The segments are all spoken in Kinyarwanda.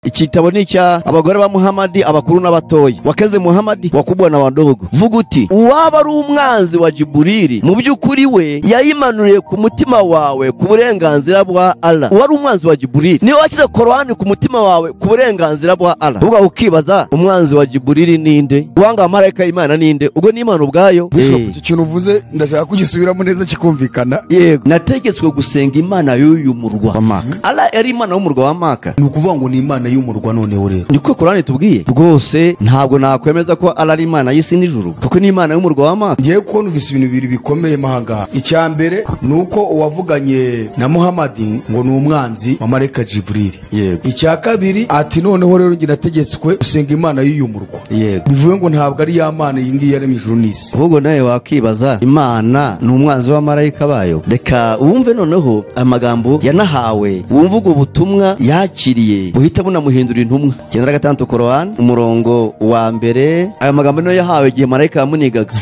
Ikitabo ni cya abagore ba Muhamadi, abakuru n'abatoya, wakeze Muhamadi, wakubwa na wadogo. Vuga uti uwaba ari umwanzi wa Jiburili, mu by'ukuri we yayimanuriye ku mutima wawe ku burenganzira bwa Allah. Uwari umwanzi wa Jiburili niwe wakize Korani ku mutima wawe ku burenganzira bwa Allah. Ubwo ukibaza umwanzi wa Jiburili ninde? Wanga marayika y'Imana ninde? Ubwo ni Imana ubwayo. Bishop, ikintu uvuze ndashaka kugisubiramo neza kikumvikana. Yego, nategetswe gusenga Imana y'uyu murwa wa Maka. Allah yari Imana y'umurwa wa Maka. Ni ukuvuga ngo ni Imana y'umurwa noneho rero. Niko Korani tubwiye. Rwose ntabwo nakwemeza ko Allah ari Imana y'isi n'ijuru, kuko ni Imana y'umurwa wa Maka. Ngiye kubona ibintu bibiri bikomeye mahanga. Icyambere nuko uwavuganye na Muhamadi ngo ni umwanzi wa marayika Jiburili. Yego. Icya kabiri ati noneho rero ngi nategetswe gusenga Imana y'uyu murwa. Yego. Bivuye ngo ntabwo ari ya Mana yingi yaremye ijuru n'isi. Ahubwo nawe wakibaza Imana ni umwanzi wa marayika bayo. Reka wumve noneho amagambo yanahawe, wumve ubwo butumwa yakiriye buhita bunamuhindura intumwa. 9:6 Korani umurongo wa mbere. Aya magambo niyo yahawe igihe marayika yamunigaga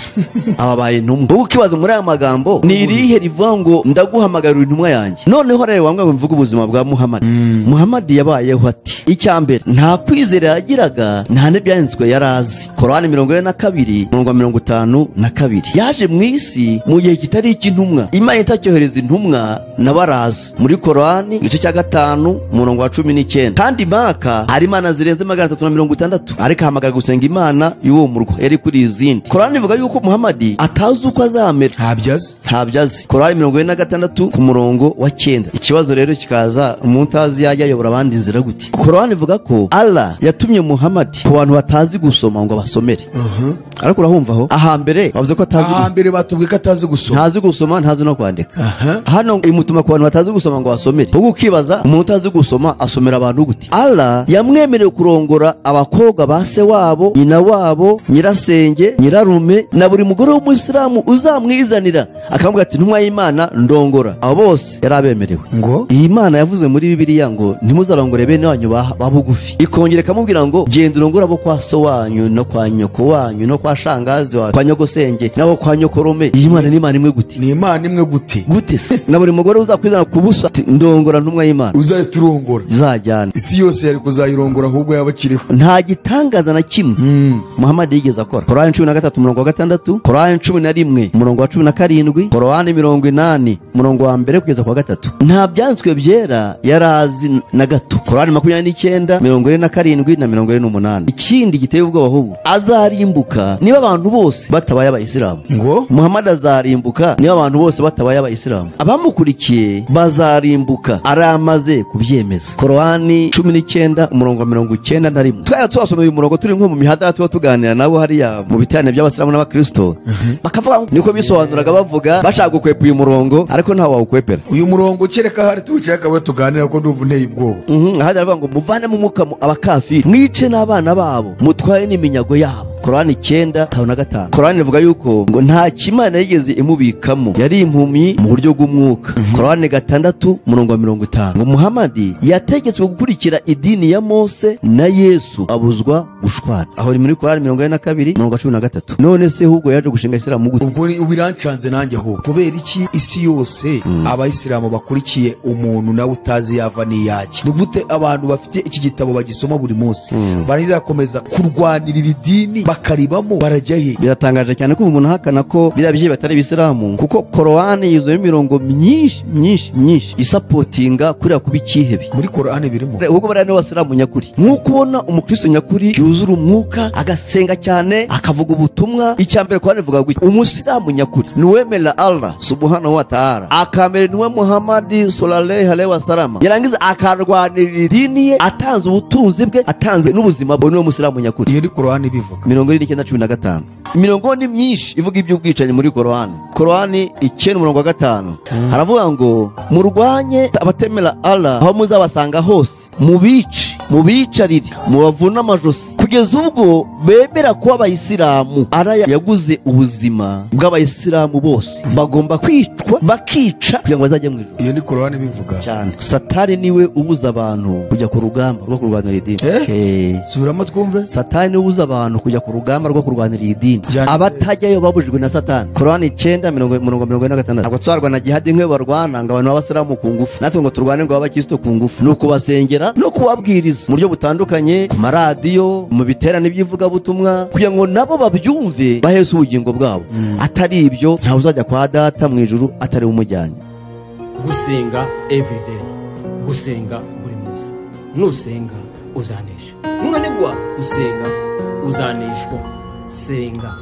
ababaye intumwa. Ubwo ukibaza muri aya magambo ni irihe rivuga ngo ndaguhamagarira intumwa yanjye. Noneho rero wanga mvuga ubuzima bwa Muhamadi. Muhamadi yabayeho ati icyambere nta kwizera yagiraga, nta n'ibyanditswe yarazi. Korani 42:52 yaje mu isi mu gihe kitari icy'intumwa. Imana itacyohereza intumwa nabaraza. Muri Korani igice cya 5 umurongo wa 19. Kandi Maka hari Imana zirenze 360, ariko ahamagara gusenga Imana y'uwo murwa yari kuri izindi. Korani ivuga yuko Muhamadi atazi uko azamera. Ntabyazi. Korani 46 ku murongo wa 9. Ikibazo rero kikaza, umuntu azi yajya ayobora abandi inzira gute? Korani ivuga ko Allah yatumye Muhamadi ku bantu batazi gusoma ngo basomere. Ariko urahumva aho ahambere bavuze ko atazi. Ahambere batubwiye ko atazi gusoma. Ntazi gusoma, ntazi no kwandika. Hano imutuma ku bantu batazi gusoma ngo basomere. Ubwo ukibaza umuntu utazi gusoma asomera abantu gute? Allah yamwemereye kurongora abakobwa ba se wabo, nyina wabo, nyirasenge, nyirarume na buri mugore w'umuyisilamu uzamwizanira, akamubwira ati ntumwa y'Imana ndongora. Abo bose yarabemerewe. Ngo iyi Imana yavuze muri Bibiliya ngo ntimuzarongore bene wanyu babugufi. Ikongera ikamubwira ngo genda urongora abo kwa so wanyu no kwa nyoko wanyu no kwa shangazi wawe, kwa nyogosenge nabo kwa nyokorome. Iyi Imana ni Imana imwe gute? Ni Imana imwe gute? Gute se? Na buri mugore uzakwizana kubusa ndongora ntumwa y'Imana uzayiturongora izajyana. Isi yose yari kuzayirongora ahubwo yabakiriho. Nta gitangaza na kimwe Muhamadi yigeze akora. Korani 13 umurongo wa 6, Korani 11 umurongo wa 17, Korani 80 umurongo wa mbere kugeza kwa 3. Nta byanditswe byera yarazi na gato. Korani 29 47 na 48. Ikindi giteye ubwoba ahubwo azarimbuka niba abantu bose batabaye abayisilamu. Ngo Muhamadi azarimbuka niba abantu bose batabaye abayisilamu. Abamukurikiye bazarimbuka, aramaze kubyemeza. Korani 19 umurongo wa 91. Twaya twasomeye uyu murongo turi nko mu mihadara tuganira nabo hariya mu bitane by'abasilamu n'abakristo, bakavuga niko bisobanuraga bavuga bashaka gukwepa uyu murongo, ariko ntawe wawukwepera uyu murongo. Kereka hari tuwuceka we tuganira ko ndumva nteye ubwoba. Ahandi aravuga ngo muvane mu mwuka abakafiri, mwice n'abana babo, mutwaye n'iminyago yabo. Korani 9:5. Korani ivuga yuko ngo nta kimana yigeze imubikamo, yari impumyi mu buryo bw'umwuka. Korani 6 umurongo wa 50. ngo Muhamadi yategetswe gukurikira idini ya Mose na Yesu abuzwa gushwana. Aho ni muri Korani 42 umurongo wa 13. None se ahubwo yaje gushinga Isilamu gute? Ubwo ubirancanze nanjye aho kubera iki isi yose abayisilamu bakurikiye umuntu nawe utazi yava n'iyaki? Ni gute abantu bafite iki gitabo bagisoma buri munsi bariza komeza kurwanirira idini bakaribamo barajya he? Biratangaje cyane ko umuntu ahakana ko birabye batari Isilamu, kuko Korani yuzuye imirongo myinshi isapotinga kuri akuba ikihebe. Muri Korani birimo ubwo bari n'abasilamu nyakuri. Nk'uko ubona umukristo nyakuri yuzura umwuka agasenga cyane akavuga ubutumwa. Icyambere Korani ivuga gutya: umusilamu nyakuri nuwemera Allah subhanahu wa ta'ala, akamere nuwe Muhamadi sallallahu alaihi wasallam, yarangiza akarwanirira idini ye, atanze ubutunzi bwe, atanze n'ubuzima bwe, nuwe musilamu nyakuri. Iyo ni Korani bivuga 19:15. Imirongo ni myinshi ivuga iby'ubwicanyi muri Korani. Korani 9 umurongo wa 5 haravuga ngo murwanye abatemera Allah aho muzabasanga hose, mubicarire, mubavuna amajosi, kugeza ubwo bemera kuba abayisilamu. Allah yaguze ubuzima bw'abayisilamu bose, bagomba kwicwa bakica kugira ngo bazajye mu ijuru. Iyo ni Korani bivuga cyane. Satani niwe ubuza abantu kujya ku rugamba rwo kurwanira idini. Subiramo twumve. Satani niwe ubuza abantu kujya ku rugamba rwo kurwanira idini. Abatajyayo babujijwe na Satani. Korani 9:46. Ntabwo twarwa na jihad nk'e barwana ngo abantu b'abasilamu ku ngufu, natwe ngo turwane ngo abakristo ku ngufu. Nuko basengera no kubabwiriza kubisangiza mu buryo butandukanye, ku maradiyo, mu biterane by'ivugabutumwa, kugira ngo nabo babyumve bahese ubugingo bwabo. Atari ibyo ntawe uzajya kwa data mu ijuru atari umujyanye. Gusenga everyday, gusenga buri munsi. Nusenga uzanesha, nunanigwa gusenga uzaneshwa. Senga.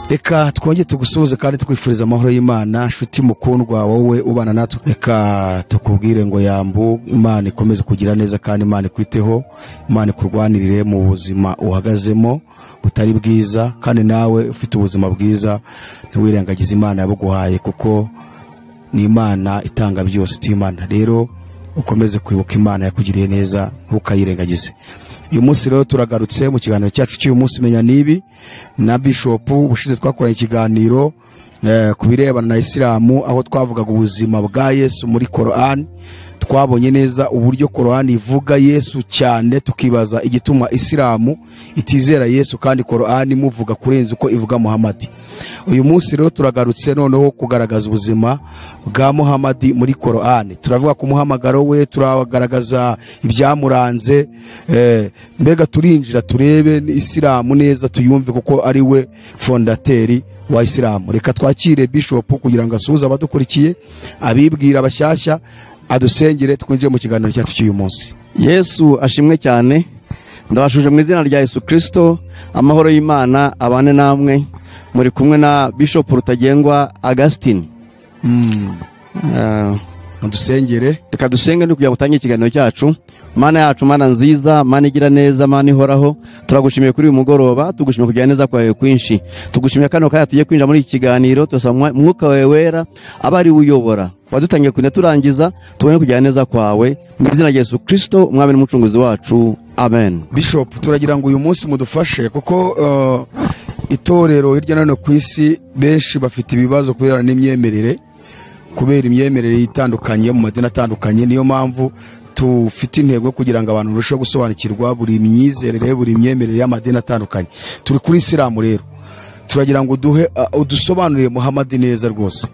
Reka twongere tugusuhuze kandi twifuriza amahoro y'Imana. Nshuti mukundwa wowe ubana natwe, reka tukubwire ngo yambu Imana ikomeze kugira neza kandi Imana ikwiteho, Imana ikurwanirire mu buzima uhagazemo butari bwiza, kandi nawe ufite ubuzima bwiza ntiwirengagize Imana yabuguhaye, kuko ni Imana itanga byose itimana. Rero ukomeze kwibuka Imana yakugiriye neza, ntukayirengagize. Uyu munsi rero turagarutse mu kiganiro cyacu cy'uyu munsi Menya Nibi na Bishop. Ubushize twakoranye ikiganiro ku birebana na Isilamu, aho twavugaga ubuzima bwa Yesu muri Quran. Twabonye neza uburyo Quran ivuga Yesu cyane, tukibaza igituma Isilamu itizera Yesu kandi Quran imuvuga kurenza uko ivuga Muhammad. Uyu munsi rero turagarutse noneho kugaragaza ubuzima bwa Muhammad muri Quran. Turavuga ku muhamagaro we, turagaragaza ibyamuranze, mbega turinjira turebe Isilamu neza tuyumve, kuko ari we fondateri wa Isilamu. Reka twakire Bishop kugira ngo asuhuze abadukurikiye, abibwira abashyashya, adusengere twinjiye mu kiganiro cyacu cy'uyu munsi. Yesu ashimwe cyane. Ndabashuje mu izina rya Yesu Kristo. Amahoro y'Imana abane namwe. Muri kumwe na Bishop Rutagengwa Augustine. Adusengere. Reka dusenge ni kugira ngo utangiye ikiganiro cyacu. Mana yacu, Mana nziza, Mana igira neza, Mana ihoraho, turagushimiye kuri uyu mugoroba, tugushimiye kugira neza kwawe kwinshi, tugushimiye kano kaya tugiye kwinjira muri iki kiganiro, turasaba Mwuka wawe wera abari uyobora, wadutangiye kwina turangiza, tubone kugira neza kwawe mu izina rya Yesu Kristo umwami n'umucunguzi wacu, amen. Bishop, turagira ngo uyu munsi mudufashe, kuko itorero hirya no hino ku isi benshi bafite ibibazo kubera n'imyemerere, kubera imyemerere itandukanye mu madini atandukanye. Niyo mpamvu tufite intego kugira ngo abantu barusheho gusobanukirwa buri myizerere, buri myemerere y'amadini atandukanye. Turi kuri Isilamu rero, turagira ngo udusobanurire Muhammad neza rwose.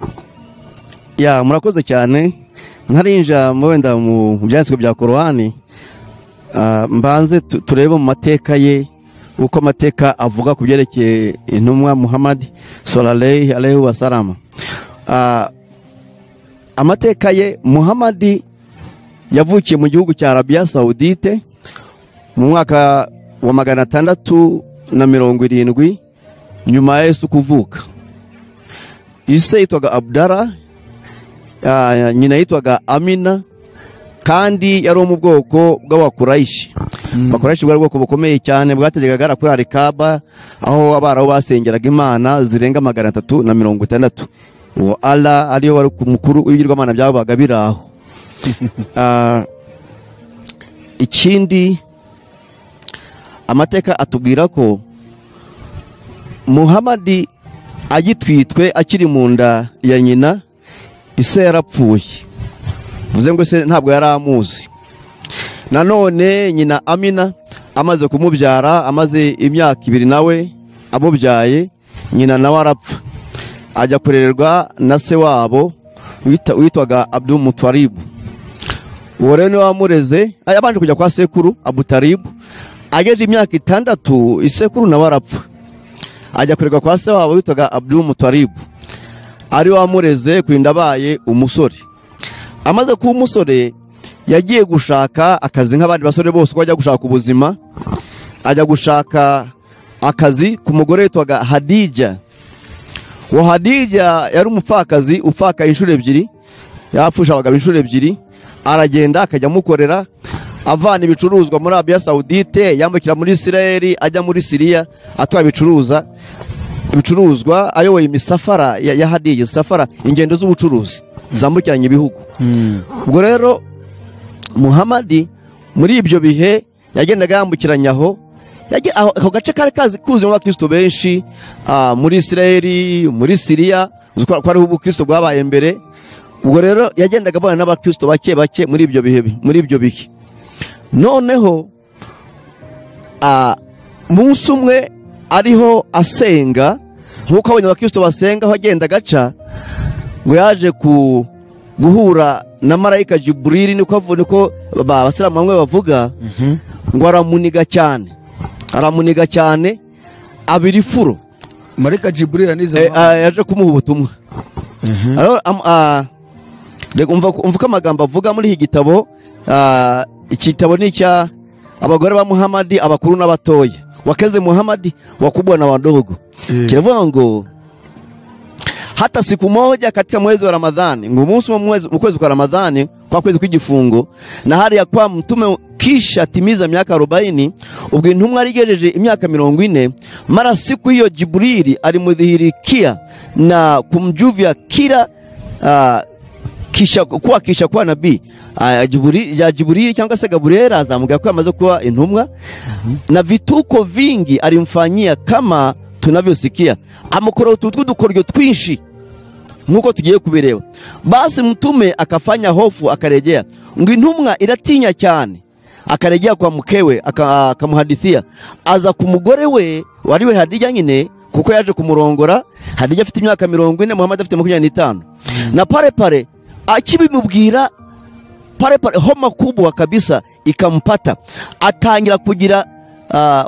Ya, murakoze cyane. Nkarinja wenda mu byanditswe bya Korani, mbanze turebe mu mateka ye, uko amateka avuga ku byerekeye intumwa Muhammad sallallahu alaihi wasallam. Amateka ye, Muhammad yavukiye mu gihugu cya Arabia Saudite mu mwaka wa 670 nyuma ya Yesu kuvuka. Ise yitwaga Abdallah, nyina yitwaga Amina, kandi yari mu bwoko bw'Abakuraishi. Abakuraishi bwari ubwoko bukomeye cyane bwategekaga kuri Al-Kaaba, aho abaraho basengeraga imana zirenga 360. Uwo Allah ariyo wari mukuru w'ibigirwamana byabaga biraho. Ikindi amateka atubwira ko Muhammad agitwitwe akiri mu nda ya nyina, ise yarapfuye. Vuze ngo se ntabwo yari amuzi. Nanone nyina Amina amaze kumubyara, amaze imyaka 2 nawe amubyaye, nyina nawe arapfa, ajya kurererwa na se wabo witwaga Abdul Muttalib. Uwo rero niwe wamureze, yabanje kujya kwa sekuru Abu Talib. Ageje imyaka 6 isekuru nawe arapfa, ajya kurerwa kwa se wabo witwaga Abdul Muttalib, ari wamureze kurinda abaye umusore. Amaze kuba umusore, yagiye gushaka akazi nk'abandi basore bose uko ajya gushaka ubuzima. Ajya gushaka akazi ku mugore witwaga Hadija. Wa Hadija yari umupfakazi upfaka inshuro 2, yapfusha abagabo inshuro 2. Aragenda akajya mukorera, avana ibicuruzwa muri Arabia Saudite, yambukira muri Israel, ajya muri Syria, atwaye ibicuruzwa ayoboye imisafara ya Hadija, safara ingendo z'ubucuruzi zambukiranye ibihugu. Ubwo rero Muhammad muri ibyo bihe yagendaga yambukiranya aho gace kari kazi kuzima abakristo benshi, muri Israel, muri Syria, ko ari ubukristo bwabaye mbere. Ubwo rero yagendaga abana n'abakristo bake muri ibyo bihe. Noneho munsi umwe ariho asenga, nkuko abanyabakristo basenga, aho agenda gaca, ngo yaje guhura na marayika Jiburili niko abasilamu bamwe bavuga ngo aramuniga cyane abiri furo. marayika Jiburili aniza yaje kumuha ubutumwa. umva amagambo avuga muri iki gitabo. Igitabo ni icya abagore ba Muhammad, abakuru n'abatoya, wakeze Muhammad, wakubwa na wadogo. Kiravuga ngo hata siku moja katika mwezi wa Ramadhani, umunsi wa mwezi wa Ramadhani, kwa kwezi kw'igifungo, na hali ya kwa mtume kisha timiza miaka 40, ubwo intumwa arigejeje imyaka 40, mara siku hiyo Jibrili alimudhihirikia na kumjuvia kila kisha kuwa nabii. Jibrili cyangwa se Gabriel azamubwira ko amaze kuba intumwa, na vituko vingi alimfanyia kama tunavyosikia, amukora utudukoryo twinshi nkuko tugiye kubireba. Basi mtume akafanya hofu, akarejea, ngo intumwa iratinya cyane, akarejea kwa mkewe akamuhadithia, aza ku mugore we wariwe Hadija nyine, kuko yaje kumurongora. Hadija afite imyaka 40, Muhammad afite 25. Na pale akibimubwira, pale homa kubwa kabisa ikampata, atangira kugira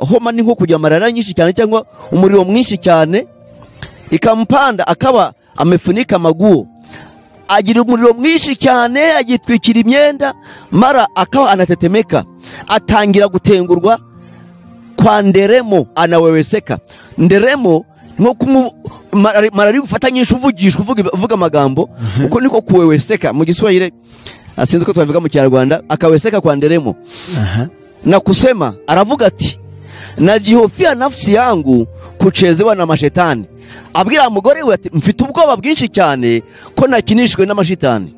homa ni nko kugira marara nyinshi cyane cyangwa umuriro mwinshi cyane, ikampanda, akaba amefunika amaguo, agira umuriro mwinshi cyane, agitwikira imyenda, mara akaba anatetemeka, atangira gutengurwa kwa nderemo, anaweweseka. Nderemo nko marari gufata nyinshi uvuga amagambo, uko niko kuweweseka mu Giswahili, asinze ko twavuga mu Kinyarwanda, akaweseka kwa nderemo. Na kusema, aravuga ati, najihofia nafsi yangu kuchezewa na mashetani. Abwira umugore we ati, mfite ubwoba bwinshi cyane ko nakinishwe n'amashetani.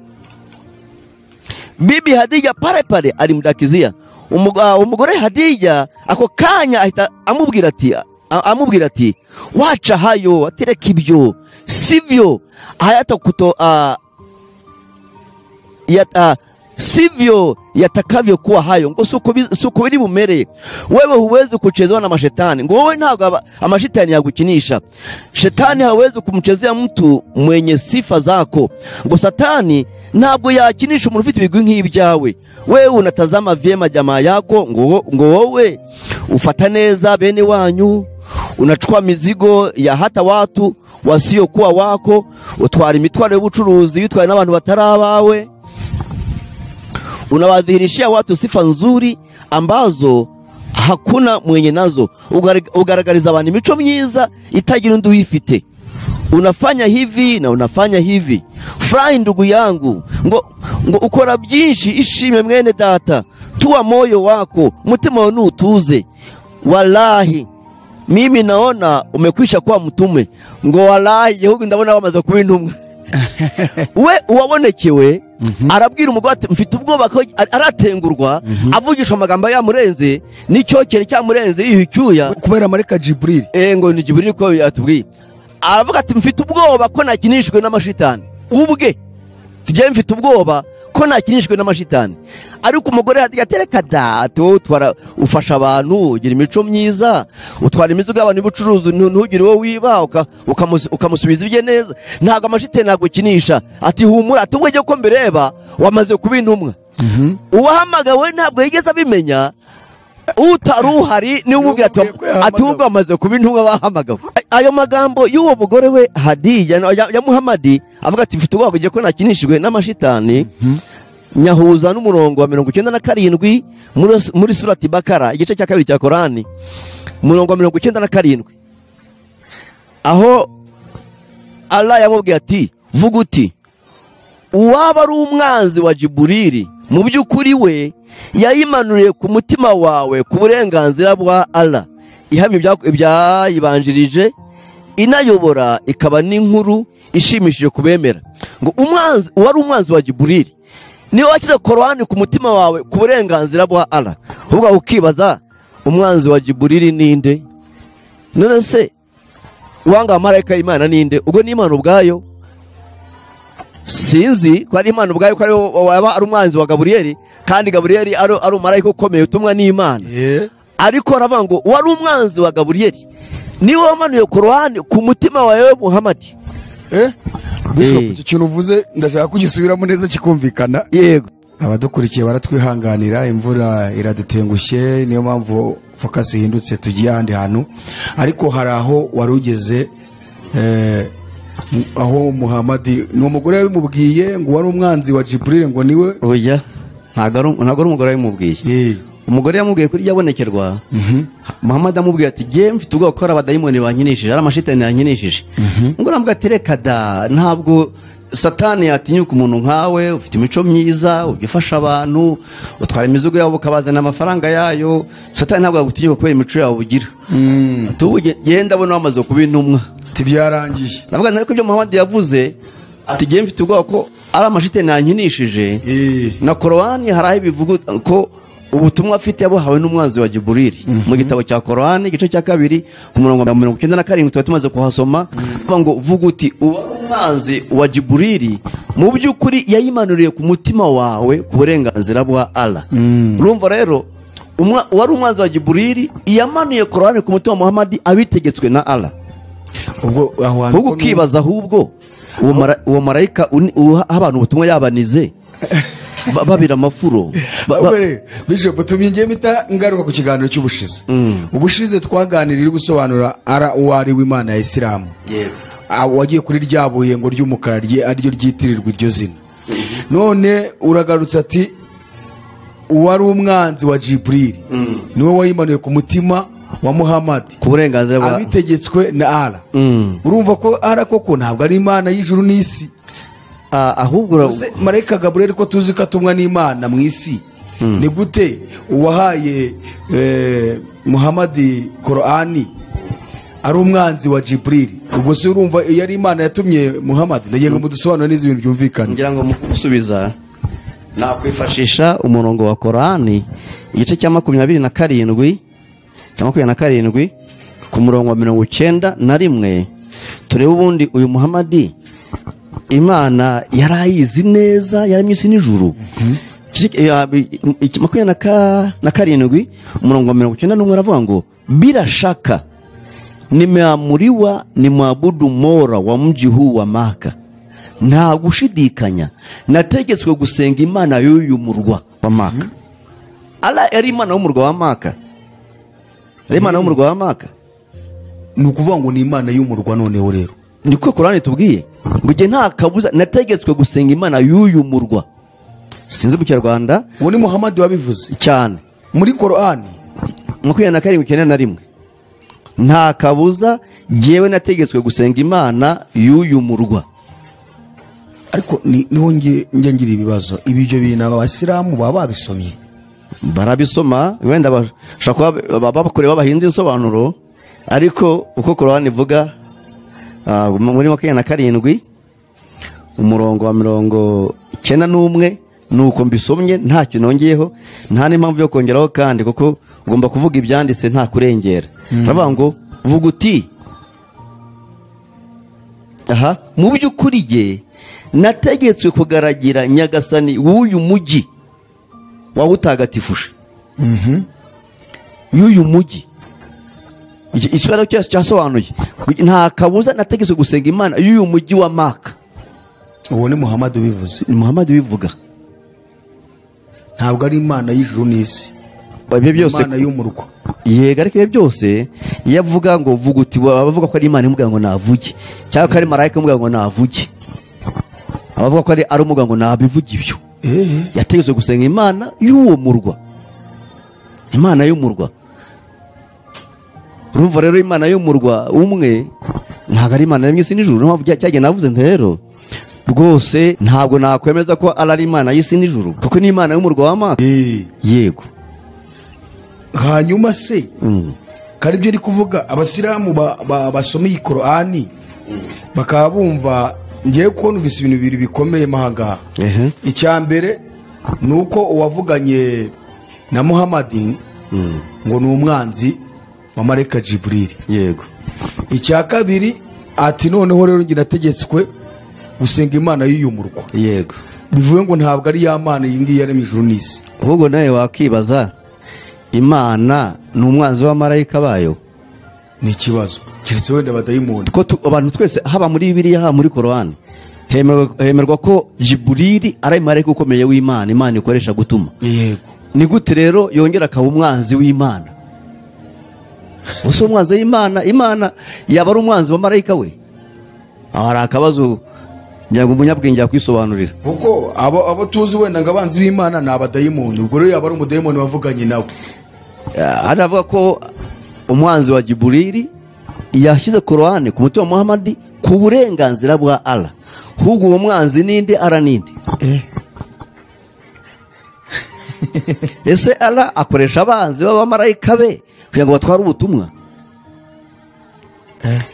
Bibi Hadija pale alimdakizia. Umugore Hadija ako kanya ahita amubwira ati, wacha hayo, atereka ibyo, sivyo hayata sivyo yatakavyo kuwa hayo, ngo suko biri bumere. Wewe huwezi kuchezewa na mashetani, ngo wewe ntabwo amashetani yagukinisha. Shetani hawezi kumchezea mtu mwenye sifa zako, ngo satani ntabwo yakinisha umuntu ufite ibigwi nk'ibyawe. Wewe unatazama vyema jamaa yako, ngo wewe ufata neza bene wanyu, unachukua mizigo ya hata watu wasio kuwa wako, utwara imitwaro y'ubucuruzi, utwara n'abantu batarabawe, unawadhihirishia watu sifa nzuri ambazo hakuna mwenye nazo, ugaragariza abantu imico myiza itagira undi uyifite. Unafanya hivi na unafanya hivi. Furahi ndugu yangu, ngo ukora byinshi, ishime mwene data, tuwa moyo wako, mutima wenu utuze. Wallahi mimi naona umekwisha kuwa mtume. Ngo wallahi yehugu ndabona bamaze kuba intumwa. We uwabonekewe arabwira umugore ati, mfite ubwoba ko aratengurwa, avugisha amagambo yamurenze, n'icyokere cyamurenze yihucyuya kubera marayika Jibrili. Ngo ni Jibrili ko yatubwiye. Aravuga ati, mfite ubwoba ko nakinishwe n'amashitani. Ubwe tije mfite ubwoba ko nakinishwe n'amashitani. Ariko umugore atereka dato, twara ufasha abantu, ugira imico myiza, utwara imizigo y'abantu y'ubucuruzi, ntugire wowe wiba ukamusubiza ibye neza, ntago amashitani nagukinisha. Ati humura, tubweje ko mbireba wamaze kuba intumwa. Uwahamagawe ntabwo yigeze abimenya, utaruhari ni umubwira ati ubwo amaze kuba intumwa bahamagawe. Ayo magambo y'uwo mugore we Hadija ya Muhammad avuga ati, mfite ubwoba ko nakinishijwe n'amashitani, nyahuza n'umurongo wa 97 muri surati Bakara, igice cya 2 cya Korani, umurongo wa 97, aho Allah yamubwiye ati, vuga uti, uwaba ari umwanzi wa Jiburili, mu by'ukuri we yayimanuriye ku mutima wawe ku burenganzira bwa Allah, ihamye ibyayibanjirije, inayobora ikaba n'inkuru ishimishije kubemera. Ngo wari umwanzi wa Jiburili niwe wakize Korani ku mutima wawe ku burenganzira bwa Allah. Ubwo ukibaza, umwanzi wa Jiburili ninde? None se wanga marayika Imana ninde? Ubwo ni Imana ubwayo? Sinzi ko ari Imana ubwayo ko ari umwanzi wa Gabriel, kandi Gabriel ari marayika ukomeye utumwa n'Imana. Ariko aravuga ngo wari umwanzi wa Gabriel niwe wamanuye Korani ku mutima wawe Muhammad. Bishop icyo kintu uvuze ndashaka kugisubiramo neza kikumvikana. yego Abadukurikiye baratwihanganira, imvura iradutengushye, niyo mpamvu focus ihindutse tugiye ahandi hantu, ariko hari aho wari ugeze aho Muhamadi ni umugore yabimubwiye ngo wari umwanzi wa Jibril ngo niwe oya ntago ari umugore yabimubwiye. Umugore yamubwiye kuri yabonekerwa. Muhammad amubwiye ati je mfite ubwo gukora abadayimoni bankinishije ari amashitani yankinishije. Ngo nambwa tereka da ntabwo Satani yatinyuka umuntu nkawe ufite imico myiza ugifasha abantu utwara imizigo yabo ukabazana amafaranga yayo. Satani ntabwo yagutinyuka kubera imico yawe ugira. Tubuje genda bona wamaze kuba intumwa tibyarangiye. Navuga nariko ibyo Muhammad yavuze ati je mfite ubwo ko ari amashitani yankinishije. Na Qur'ani haraho bivuga ko ubutumwa afite yabuhawe n'umwanzi wa Jibril mu gitabo cya Qur'ani igice cya 2 ku murongo wa 97 tuba tumaze kuhasoma ngo vuga uti umwanzi wa Jibril mu by'ukuri yayimanuriye ku mutima wawe ku burenganzira bwa Allah. Urumva rero wari umwanzi wa Jibril yamanuye Qur'ani ku mutima wa Muhammad abitegetswe na Allah. Ubwo ahubwo kibaza ahubwo uwo marayika abantu ubutumwa yabanize babira amafuro. Bishop tumye mita ngaruka ku kiganiro cy'ubushize. Ubushize twaganirira gusobanura ara uwari w'Imana ya Islam. Wagiye kuri ryabuye ngo ry'umukara aryo ryitirirwa iryo zina. None uragarutse ati uwari umwanzi wa Jibril niwe wayimanuye ku mutima wa Muhammad ku burenganzira bwa abitegetswe na Allah. Urumva ko ara koko ntabwo ari Imana y'ijuru n'isi. Ahubwo marayika Gabriel ko tuzi ko atumwa n'Imana mu isi. Ni gute uwahaye Muhammad Qur'ani ari umwanzi wa Jibril? Ubwo se urumva yari Imana yatumye Muhammad? Ndagiye ngo mudusobanure neza ibintu byumvikana. Ngira ngo mukusubiza nakwifashisha umurongo wa Qur'ani igice cya 27 ku murongo wa 91 turebe ubundi uyu Muhammad Imana yarayizi neza yaramyisi n'ijuru. 27 umurongo wa 91 aravuga ngo bila shaka nimeamuriwa nimwabudu Mola wa mji huu wa Maka, nta gushidikanya nategetswe gusenga Imana y'uyu murwa wa Maka. Allah yari Imana y'umurwa wa Maka. Imana y'umurwa wa Maka ni ukuvuga ngo ni Imana y'umurwa. Noneho rero niko Qur'ani tubwiye ngo je nta kabuza nategetswe gusenga Imana y'uyu murwa. Sinzi mu Kinyarwanda uwo ni Muhammad wabivuze cyane muri Qur'ani 27:1 nta kabuza jewe nategetswe gusenga Imana y'uyu murwa. Ariko niho ngira ibibazo ibyo bintu abasilamu baba babisomye barabisoma wenda bashaka babakore babahinda insobanuro, ariko uko Qur'ani ivuga muri 27 umurongo wa 91 nuko mbisomye ntacyo nongeyeho nta n'impamvu yo kongeraho kandi kuko ugomba kuvuga ibyanditse nta kurengera. Bavuga ngo vuga uti mu by'ukuri je nategetswe kugaragira Nyagasani w'uyu mugi wawutagatifuje. Y'uyu mugi isura cyasobanuye nta kabuza nategetswe gusenga Imana y'uyu mugi wa Maka. Uwo ni Muhammad ubivuze. Ni Muhammad ubivuga. Ntabwo ari Imana y'ijuru n'isi. Ibyo byose Imana y'umurwa. Yega ariko ibyo byose yavuga ngo vuga uti bavuga ko ari Imana imuga ngo navuge cyangwa ko ari marayika imuga ngo navuge. Abavuga ko ari umuga ngo nabivuge ibyo. Yategetswe gusenga Imana y'uwo murwa. Imana y'umurwa. Urumva rero Imana y'umurwa umwe ntabwo ari Imana y'isi n'ijuru. Mpamvu cyage navuze ntero rwose ntabwo nakwemeza ko ari Imana y'isi n'ijuru kuko ni Imana y'umurwa wa Maka. Yego. Hanyuma se kari byo iri kuvuga abasilamu basomeye Qur'ani bakaba bumva ngiye kubona ibintu bibiri bikomeye mahanga. Icyambere nuko uwavuganye na Muhammad ngo ni umwanzi wa marayika Jibril. Yego. Icya kabiri ati noneho rero ngi nategetswe gusenga Imana y'uyu murwa. Yego. Bivuye ngo ntabwo ari ya Mana yingi yaremye ijuru n'isi. Ahubwo nawe wakibaza Imana ni umwanzi wa marayika bayo. Ni ikibazo keretse wenda abadayimoni. ko abantu twese haba muri Bibiliya haba muri Korani hemerwa ko Jiburili ari marayika ukomeye w'Imana, Imana ikoresha gutuma. Yego. Ni gute rero yongera akaba umwanzi w'Imana? Uso umwanzi w'Imana, Imana yaba ari umwanzi wa marayika we? Aho hari akabazo nyango umunyabwenge yakwisobanurira. Kuko abo tuzi wenda ngo abanzi b'Imana ni abadayimoni. Ubwo rero yaba ari umudayimoni wavuganye nawe. Aravuga ko umwanzi wa Jiburili yashyize Korani ku mutima wa Muhammad ku burenganzira bwa Allah. Ahubwo uwo mwanzi ninde? Allah ninde? Ese Allah akoresha abanzi b'abamarayika be kugira ngo batware ubutumwa?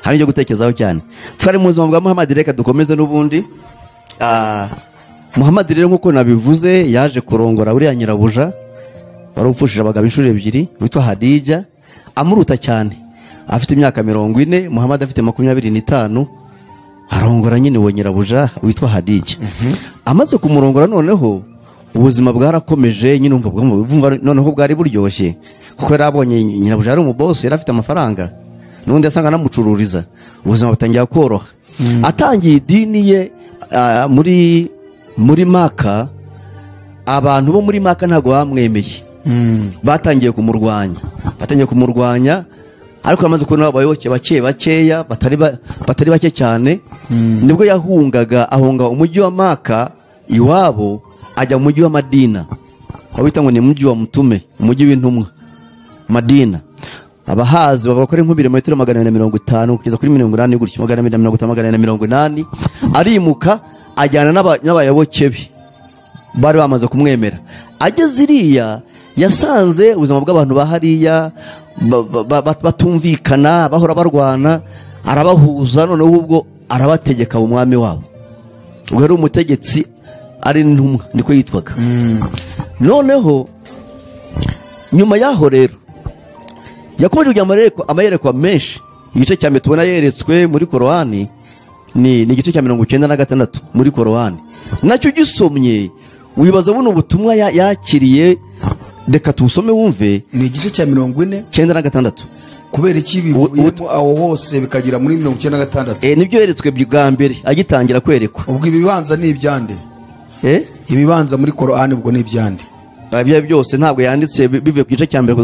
Hari ibyo gutekerezaho cyane. Twari mu buzima bwa Muhammad, reka dukomeze n'ubundi. Muhammad rero nk'uko nabivuze yaje kurongora uriya nyirabuja wari upfushije abagabo inshuro ebyiri witwa Hadija, amuruta cyane, afite imyaka 40, Muhammad afite 25. Arongora nyine uwo nyirabuja witwa Hadija. Amaze kumurongora noneho ubuzima bwarakomeje, nyine umva noneho bwari buryoshye kuko yarabonye nyirabuja ari umuboss, yari afite amafaranga n'undi yasanga namucururiza, ubuzima butangiye koroha. Atangiye idini ye muri Maka, abantu bo muri Maka ntago bamwemeye. Batangiye kumurwanya ariko amaze kubona abayoboke bakeya batari bake cyane, nibwo ahunga umujyi wa Maka iwabo ajya mu mujyi wa Madina, wabita ngo ni mujyi wa Mtume, umujyi w'intumwa Madina. Abahazi bavuga ko ari nk'ibirometero 450 kugeza kuri 80 gutyo, 450 arimuka ajyana n'abayoboke be bari bamaze kumwemera. Ageze iriya yasanze ubuzima bw'abantu bahariya batumvikana, bahora barwana, arabahuza, noneho ubwo arabategeka umwami wabo. Ubwo yari umutegetsi, ari intumwa niko yitwaga. Noneho nyuma yaho rero yakomeje kujya amayerekwa menshi. Igice cya mbere tubona yeretswe muri Korani ni igice cya 96 muri Korani. Nacyo gisomye wibaza buno ubutumwa yakiriye. Reka tusome wumve. Ni igice cya 96. Kubera iki bivuyemo aho hose bikagira muri 96? Nibyo yeretswe bwa mbere agitangira kwerekwa. Ubwo ibibanza ni ibyande? Ibibanza muri Korani ubwo ni ibyande? Ibyo byose ntabwo yanditse bivuye ku gice cya mbere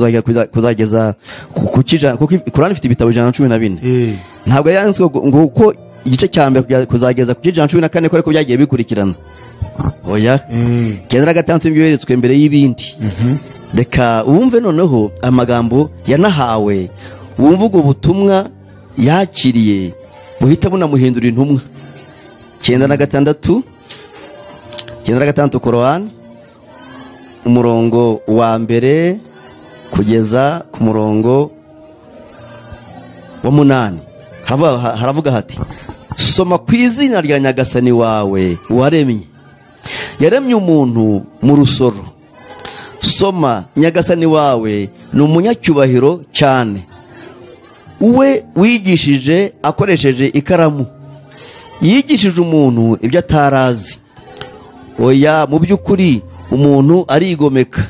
kuzageza ku kijana, kuko Korani ifite ibitabo 114. Ntabwo yanditswe ngo uko igice cya mbere kuzageza ku kijana 14 ko ariko byagiye bikurikirana. Oya, 96 ibyo yeretswe mbere y'ibindi. Reka wumve noneho amagambo yanahawe, wumva ubwo butumwa yakiriye buhita bunamuhindura intumwa. 96 Korani, umurongo wa mbere kugeza ku murongo wa 8 haravuga hati: soma ku izina rya Nyagasani wawe waremye, yaremye umuntu mu rusoro. Soma, Nyagasani wawe ni umunyacyubahiro cyane, uwe wigishije akoresheje ikaramu, yigishije umuntu ibyo atarazi. Oya, mu by'ukuri umuntu arigomeka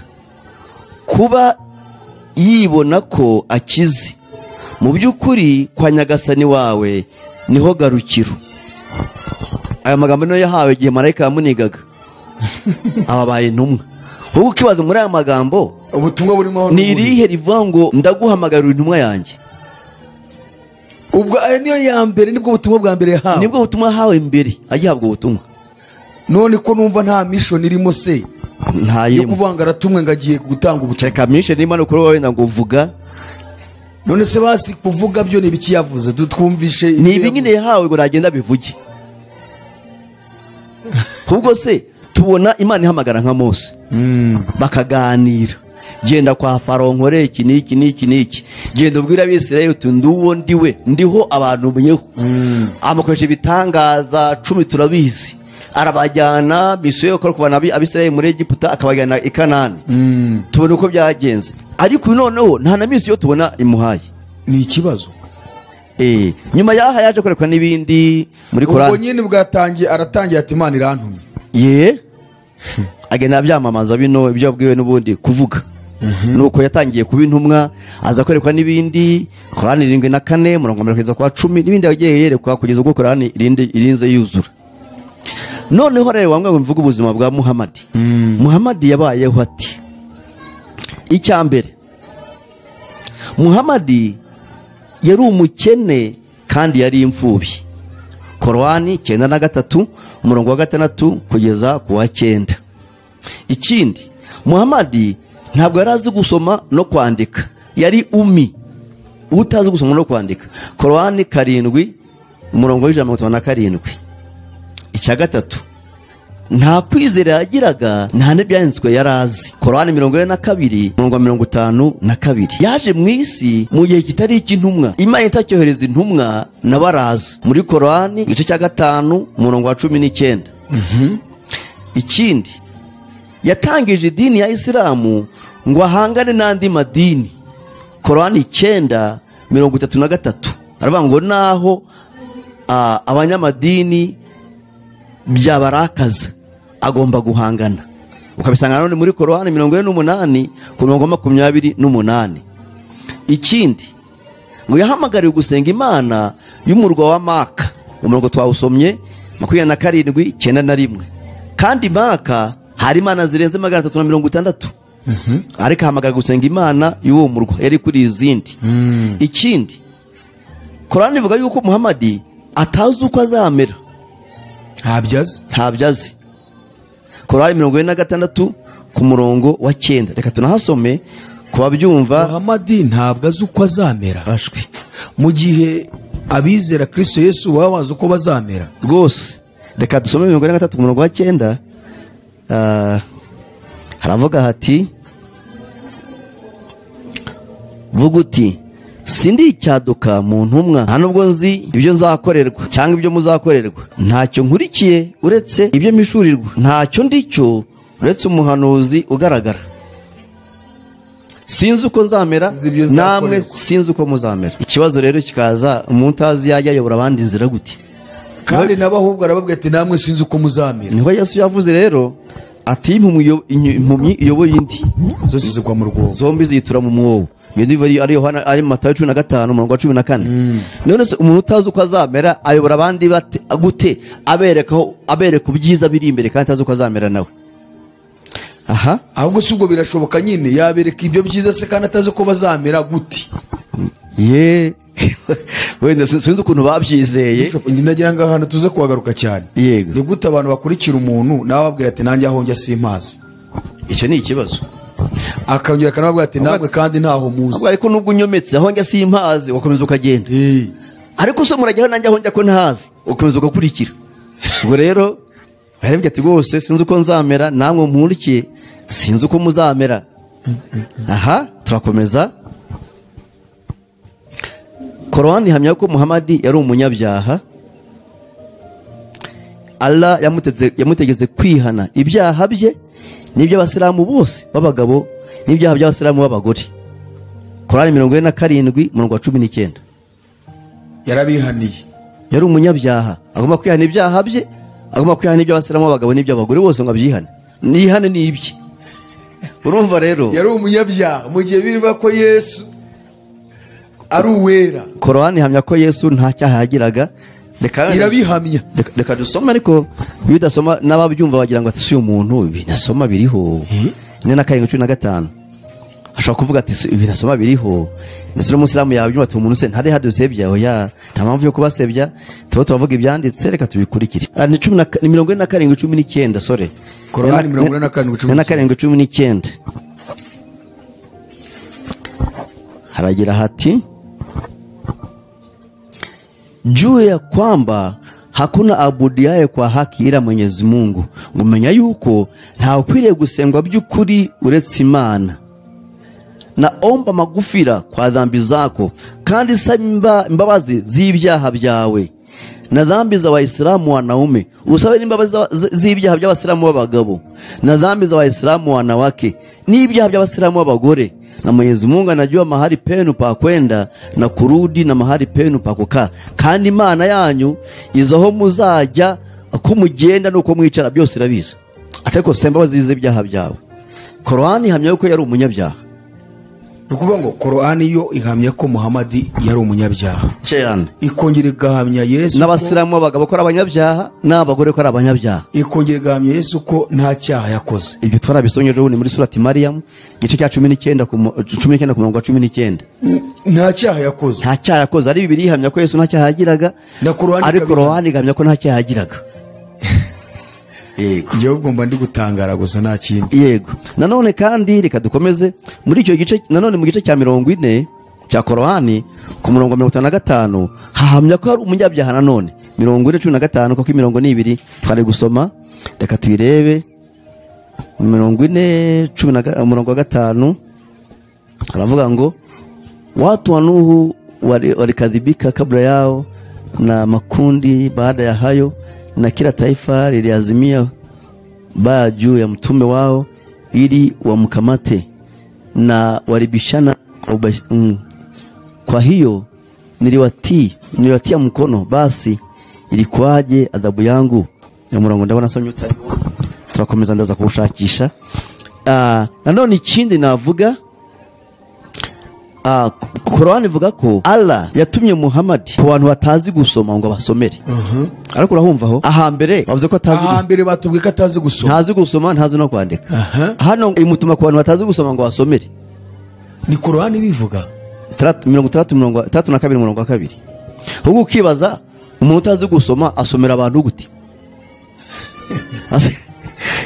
kuba yibona ko akize. Mu by'ukuri kwa Nyagasani wawe niho garukiro. Aya magambo niyo yahawe igihe marayika yamunigaga ababaye intumwa. Wowe ukibaza muri aya magambo ubutumwa burimo ni irihe rivuga ngo ndaguhamagarira intumwa yanjye? Ubwo niyo ya mbere, nibwo butumwa bwa mbere yahawe. Nibwo butumwa hawe mbere agihabwa ubutumwa. None ko numva nta mission irimo se? Yo kuvanga aratumwe ngagiye gutanga ubutumwa. Reka mission irimo no kuri wowe ndaguvuga. None se basi kuvuga byo ni biki yavuze? Twumvishe ni ibi nyine yahawe ngo nagenda bivuge. Ubwo se tubona Imana ihamagara nka Mose, bakaganira. Genda kwa Farawo nkore iki niki, genda ubwira Abisirayeli uti nduwo ndiwe, ndiho abantu munyeho. Amukoresha ibitangaza 10 turabizi. Arabajyana misiyo yo kuvana Abisirayeli muri Egiputa akabajyana i Kanani. Tubona uko byagenze. Ariko noneho nta na misiyo tubona imuhaye. Ni ikibazo. Nyuma yaha yaje kwerekwa n'ibindi muri Korani. Ubwo nyine bwatangiye aratangiye ati Imana irantumye. Agenda byamamaza bino ibyo abwiwe n'ubundi kuvuga. nuko yatangiye kuba intumwa aza kwerekwa n'ibindi. Korani 74 murongo 10 n'ibindi yagiye yerekwa kugeza ubwo Korani irinze yuzura. Noneho rero wamwe mvuga ubuzima bwa Muhammad. Muhammad yabayeho ati: icyambere, Muhammad yari umukene kandi yari imfubyi. Korani 93 umurongo wa 6 kugeza ku wa 9. Ikindi, Muhammad ntabwo yari azi gusoma no kwandika, yari utazi gusoma no kwandika. Korani 7 umurongo wa 157. Icya gatatu, nta kwizera yagiraga, nta n'ibyanditswe yari azi. Korani 42 umurongo wa 52. Yaje mu isi mu gihe kitari icy'intumwa, Imana itacyohereza intumwa n'abaraza. Muri Korani igice cya 5 umurongo wa 19. Ikindi, yatangije idini ya Isilamu ngo ahangane n'andi madini. Korani 9:33 aravuga ngo naho abanyamadini byabarakaza agomba guhangana. Ukabisanga none muri Korani 48 ku murongo wa 28. Ikindi, ngo yahamagariye gusenga Imana y'umurwa wa Maka, umurongo twawusomye 27:9. Kandi Maka hari imana zirenze 360. Ariko ahamagara gusenga Imana y'uwo murwa yari kuri izindi. Ikindi, Korani ivuga yuko Muhammad atazi uko azamera, ntabyazi. Korani 46 ku murongo wa 9. Reka tunahasome kubabyumva. Muhammad ntabwo azi uko azamera, mu gihe abizera Kristo Yesu baba bazi uko bazamera rwose. Reka dusome 43 ku murongo wa 9. Haravuga hati: vuga uti, sindi icyaduka mu ntumwa, nta nubwo nzi ibyo nzakorerwa cyangwa ibyo muzakorerwa. Ntacyo nkurikiye uretse ibyo mishurirwa, ntacyo ndicyo uretse umuhanuzi ugaragara. Sinzi uko nzamera, namwe sinzi uko muzamera. Ikibazo rero kikaza, umuntu azi yajya ayobora abandi inzira gute? Kandi nabahubwo arababwira ati namwe sinzi uko muzamera. Niho Yesu yavuze rero ati impumyi iyoboye indi zose zigwa mu rwobo, zombi zitura mu mwobo. Iyo ari Yohana ari Matayo 15 umurongo wa 14. None se umuntu utazi uko azamera ayobora abandi gute? Abereka ubyiza biri imbere kandi atazi uko azamera nawe. Ahubwo si ubwo birashoboka nyine yabereka ibyo byiza se kandi atazi uko bazamera gute? Wenda sinzi ukuntu babyizeye. Ndagira ngo ahantu tuze kuhagaruka cyane. Ni gute abantu bakurikira umuntu nawe ababwira ati nanjye aho njya simpazi? Icyo ni ikibazo. Akongera akanababwira ati namwe kandi ntaho muzi. Ariko nubwo unyometse aho njya simpazi ukomeza ukagenda. Ariko so murajyaho nanjye aho njya ko ntazi ukomeza ugakurikira. Ubwo rero barabwira ati rwose sinzi uko nzamera, namwe mpurikiye sinzi uko muzamera. Turakomeza. Korani ihamya ko Muhammad yari umunyabyaha. Allah yamutegetse kwihana ibyaha bye n'iby'abasilamu bose b'abagabo n'ibyaha by'abasilamu b'abagore. Korani 47 umurongo wa 19. Yarabihaniye, yari umunyabyaha, agomba kwihana ibyaha bye, agomba kwihana iby'abasilamu b'abagabo n'iby'abagore bose ngo abyihane. Nihane n'ibye. Urumva rero yari umunyabyaha mu gihe biriba ko Yesu ari uwera. Korani ihamya ko Yesu nta cyaha yagiraga. Irabihamya. Reka dusoma, ariko bidasoma n'ababyumva bagira ngo ati si umuntu binasoma biriho. 4:15 ashobora kuvuga ati binasoma biriho. Ndetse n'umusilamu yabyumva ati umuntu se ntari hadusebya. Oya, nta mpamvu yo kubasebya, tuba turavuga ibyanditse. Reka tubikurikire. Ni 47:19. Sorry, Korani 47:19 haragira hati: juu ya kwamba hakuna abudiaye kwa haki ila Mwenyezi Mungu, ngumenya yuko nta ukwiriye gusengwa by'ukuri uretse Imana. Naomba magufira kwa dhambi zako, kandi saba imbabazi z'ibyaha byawe na dhambi za Waislamu wanaume. Usabe imbabazi z'ibyaha by'abasilamu b'abagabo na dhambi za Waislamu wanawake n'ibyaha by'abasilamu b'abagore. Na Mwenyezi Mungu anajua mahali penu pa kwenda na kurudi na mahali penu pa kukaa, kandi Imana yanyu izaho muzajya ko mugenda nuko mwicara byose irabizi. Atako semba bazize ibyaha byawe. Korani ihamya yuko yari umunyabyaha. ni ukuvuga ngo korani yo ihamya ko muhamadi yari umunyabyaha cyane, ikongera igahamya Yesu n'abasilamu abagabo ko ari abanyabyaha n'abagore ko ari abanyabyaha, ikongera igahamya Yesu ko nta cyaha yakoze. ibyo twarabisomye ubundi muri surati Mariyamu igice cya 19 ku murongo wa 19. Nta cyaha yakoze, nta cyaha yakoze. Ari Bibiliya ihamya ko Yesu nta cyaha yagiraga, na korani ariko korani ihamya ko nta cyaha yagiraga. Yego, njyewe ugomba ndi gutangara gusa nta kindi. yego. Nanone kandi reka dukomeze muri icyo gice, nanone mu gice cya 40 cya korani ku murongo wa 55 hahamya ko ari umunyabyaha. Nanone 40:15 kuko imirongo ni ibiri twari gusoma, reka tubirebe. 40:10 umurongo wa 5 aravuga ngo watu wa Nuhu walikadhibika kabla yao na makundi baada ya hayo, na kila taifa liliazimia baya juu ya mtume wao ili wamkamate na walibishana kwa hiyo niliwatia mkono, basi ilikuwaje adhabu yangu. Ya murongo ndabona sonye utari, turakomeza ndaza kubushakisha. Nanone ikindi navuga, Korani ivuga ko Allah yatumye Muhammad ku bantu batazi gusoma ngo basomere. Ariko urahumva aho ahambere bavuze ko atazi, ahambere batubwiye ko atazi gusoma, ntazi gusoma, ntazi no kwandika. Hano imutuma ku bantu batazi gusoma ngo basomere. Ni Korani bivuga 32 umurongo wa 2. Ahubwo ukibaza umuntu utazi gusoma asomera abantu gute?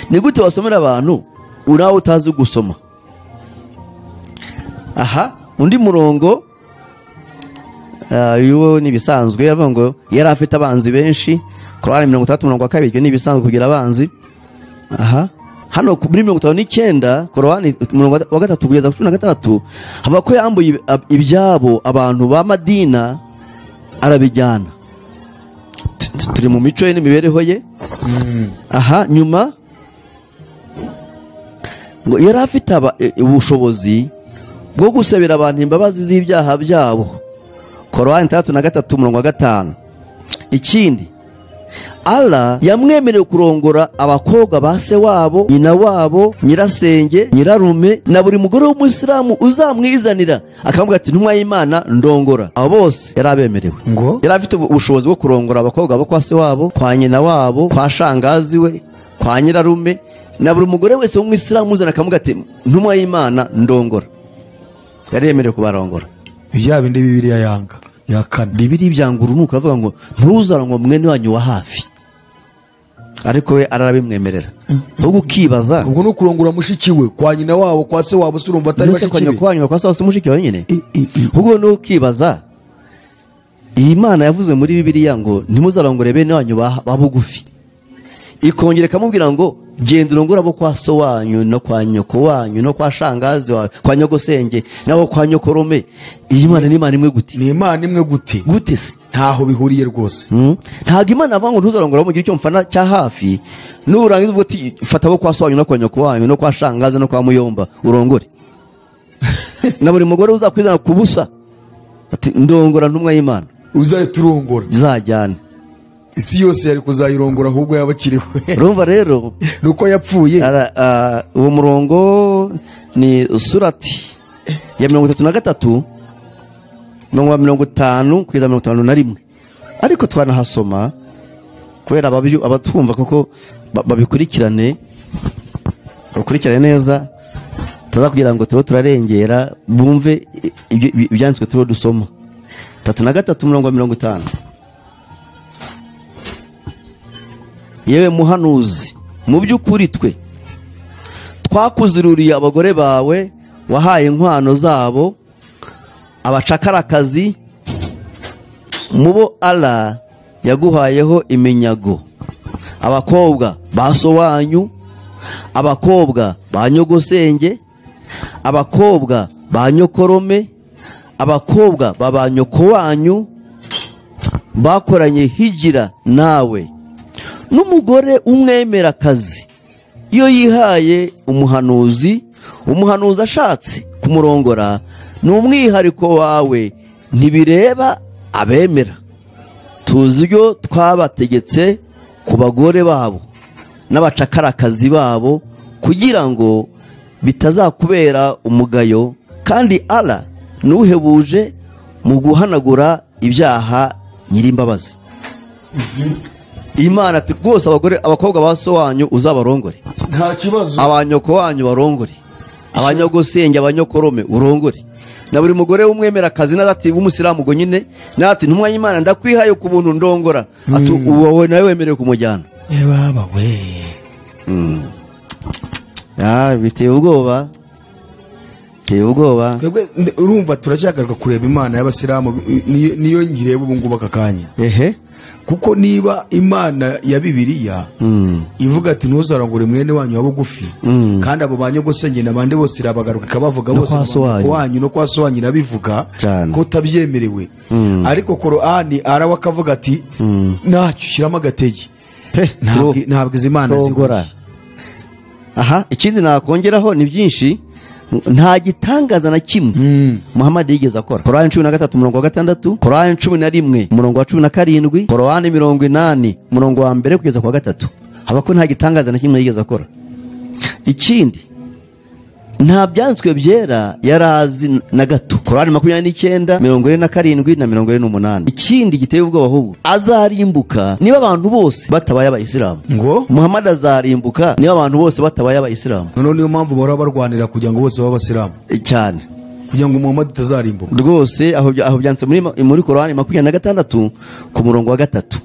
Ni gute wasomera abantu uraho utazi gusoma? Undi murongo yuwo ni bisanzwe, yavuga ngo yari afite abanzi benshi. Korani 33 umurongo wa 2 ni bisanzwe kugira abanzi. Hano muri 59 Korani umurongo wa 3 kugeza 16 hava ko yambuye ibyabo abantu ba Madina arabijyana. Turi mu mico ye n'imibereho ye. Nyuma ngo yari afite ubushobozi bwo gusabira abantu imbabazi z'ibyaha byabo. Korani 33 umurongo wa 5. Ikindi, Allah yamwemereye kurongora abakobwa ba se wabo, nyina wabo, nyirasenge, nyirarume na buri mugore w'umusilamu uzamwizanira akamubwira ati ntumwa y'Imana ndongora. Abo bose yari abemerewe. Yari afite ubushobozi bwo kurongora abakobwa bo kwa se wabo, kwa nyina wabo, kwa shangazi we, kwa nyirarume na buri mugore wese w'umusilamu uzana akamubwira ati ntumwa y'Imana ndongora. Yari yemerewe kubarongora. Ibya bindi Bibiliya yanga yakana. Bibiliya byanga urunuka avuga ngo ntuzarangwa mwene wanyu wa hafi, ariko we arabimwemerera. Ahubwo ukibaza, ubwo no kurongora mushiki we kwa nyina wabo, kwa se wabo, surumva atari bashiki be, kwa nyina kwa se wabo mushiki we nyine. Ahubwo no ukibaza, iyi Imana yavuze muri Bibiliya ngo ntimuzarongore bene wanyu ba bugufi, ikongera kamubwira ngo genda urongora abo kwa so wanyu no kwa nyoko wanyu no kwa shangazi wawe, kwa nyogosenge nabo kwa nyokorome. Iyi Imana ni Imana imwe gute? Ni Imana imwe gute? Gute se? Ntaho bihuriye rwose. Ntago Imana avuga ngo ntuzarongora mu gihe cyo mfana cya hafi, nurangiza uvuga ati fata abo kwa so wanyu no kwa nyoko wanyu no kwa shangazi no kwa muyomba urongore. Na buri mugore uzakwizana kubusa ati ndongora ntumwa y'Imana, uzayiturongora izajyana isi yose yari kuzayirongora, ahubwo yabakiriwe. Urumva rero nuko yapfuye. Uwo murongo ni surati ya 33 no 50 kugeza 51. Ariko twanahasoma kubera abatwumva koko babikurikirane neza, taza kugira ngo turarengera bumve ibyanditswe turo dusoma. 33 umurongo wa 50. Yewe muhanuzi, mu by'ukuri twe twakuzururiye abagore bawe, wahaye inkwano zabo abacakarakazi, mubo Allah yaguhayeho iminyago, abakobwa ba so wanyu, abakobwa ba nyogosenge, abakobwa ba nyokorome, abakobwa ba nyoko wanyu bakoranye hijira nawe, n'umugore umwemera kazi iyo yihaye umuhanuzi ashatse kumurongora ni umwihariko wawe, ntibireba abemera. Tuzi ibyo twabategetse ku bagore babo n'abacakarakazi babo kugira ngo bitazakubera umugayo kandi Allah nuhebuje mu guhanagura ibyaha nyirimbabazi. Imana ati rwose abakobwa ba so wanyu uzabarongore, nta kibazo, abanyoko wanyu barongore, abanyogosenge abanyokorome urongore, na buri mugore w'umwemera kazi n'ati w'umusiramu go nyine nati ntumwa y'Imana ndakwihaye ku buntu ndongora, ati wowe nawe wemerewe kumujyana. baba we biteye ubwoba, biteye ubwoba. twebwe urumva turacyagaruka kureba Imana y'abasiramu, niyo nkireba ubu ngubu aka kanya. Kuko niba Imana ya Bibiliya ivuga ati ntuzarongore mwene wanyu wa bugufi, kandi abo banyogosenge n'abandi bose irabagaruka ikabavuga bose wanyu no kwa so wanyu irabivuga ko utabyemerewe, ariko Korani arawakavuga ati ntacyo ushyiramo agatege, ntabwo izi Imana zigora. Ikindi nakongeraho ni byinshi, nta gitangaza na kimwe Muhammad yigeze akora. Korani 13:6, Korani 11:17, Korani 80:1 kugeza kwa 3, haba ko nta gitangaza na kimwe yigeze akora. Ikindi, nta byanditswe byera yarazi na gato. Korani 29:47 na 48. Ikindi giteye ubwoba ahubwo, azarimbuka niba abantu bose batabaye abayisilamu. Ngo Muhammad azarimbuka niba abantu bose batabaye abayisilamu. None niyo mpamvu bahora barwanira kugira ngo bose b'abasilamu cyane, kugira ngo Muhammad atazarimbuka rwose. Aho byanditse muri Korani 26:3.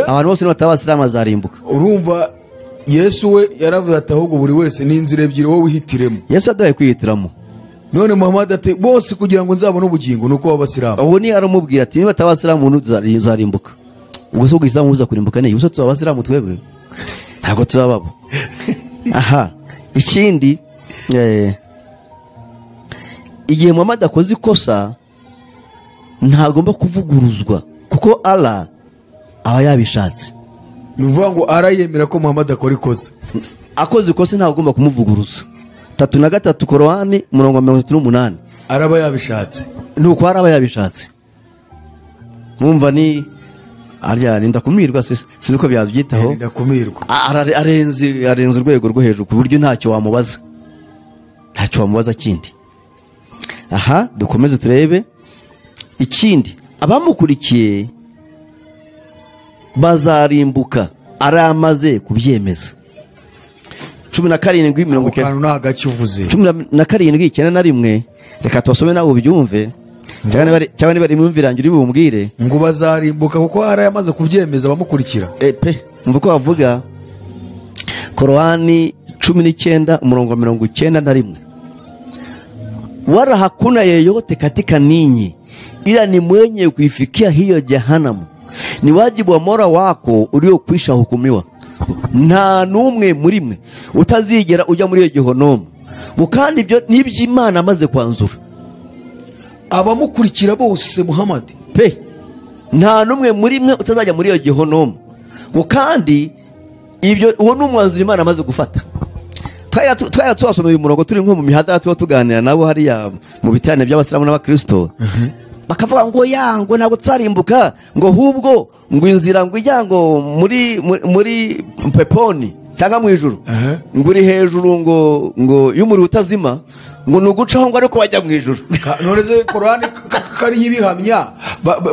Abantu bose bataba abasilamu azarimbuka. Urumva Yesu we yaravuze ati ahubwo buri wese ni inzira ebyiri wowe wihitiremo. Yesu adaye kwihitiramo. None Muhammad ati bose kugira ngo nzabone ubugingo nuko babasilamu. Aho ni aramubwira ati niba atabasilamu uzarimbuka. Ubwo se ubwiza muza kurimbuka ne yuso tubabasilamu twebwe ntabwo tuzababo. Ikindi igihe Muhammad akoze ikosa ntagomba kuvuguruzwa, kuko Allah aba yabishatse. Nuvuga ngo arayemera ko Muhammad akora ikosa, akoze ikosa ntabwo agomba kumuvuguruza. 3:3 Korani 38 araba yabishatse, nuko araba yabishatse. Mwumva ni arya ndakumirwa si uko byabyitaho, ndakumirwa arenze urwego rwo hejuru ku buryo ntacyo wamubaza kindi. Dukomeze turebe ikindi, abamukurikiye bazarimbuka aramaze kubyemeza. 17:9 reka tubasome nawe ubyumve, cyangwa niba imyumvirangira ibumbwire ngo bazarimbuka kuko arayamaze kubyemeza abamukurikira. Mvuga ko bavuga Korani 19:91, wala hakuna yeyote katika ninyi ila ni mwenye kuifikia hiyo jahanamu, ni wajibu wa Mola wako uliokwisha hukumiwa. Nta numwe muri mwe utazigera ujya muri iyo Gehonomu, kandi ibyo nibyo Imana amaze kwanzura. Abamukurikira bose Muhammad nta numwe muri mwe utazajya muri iyo Gehonomu, kandi ibyo uwo n'umwanzuro Imana amaze gufata. Twaya twasoma uyu murongo turi nko mu mihadara tuganira nabo hariya mu bitane by'abasilamu n'abakristo, bakavuga ngo yango ntabwo tsarimbuka, ngo hubwo ngo inzira ngo ijyango muri peponi cyangwa mu ijuru, ngo uri hejuru ngo y'umuri utazima, ngo nugucaho ngo ariko wajya mu ijuru. Noneze Korani kari yibihamya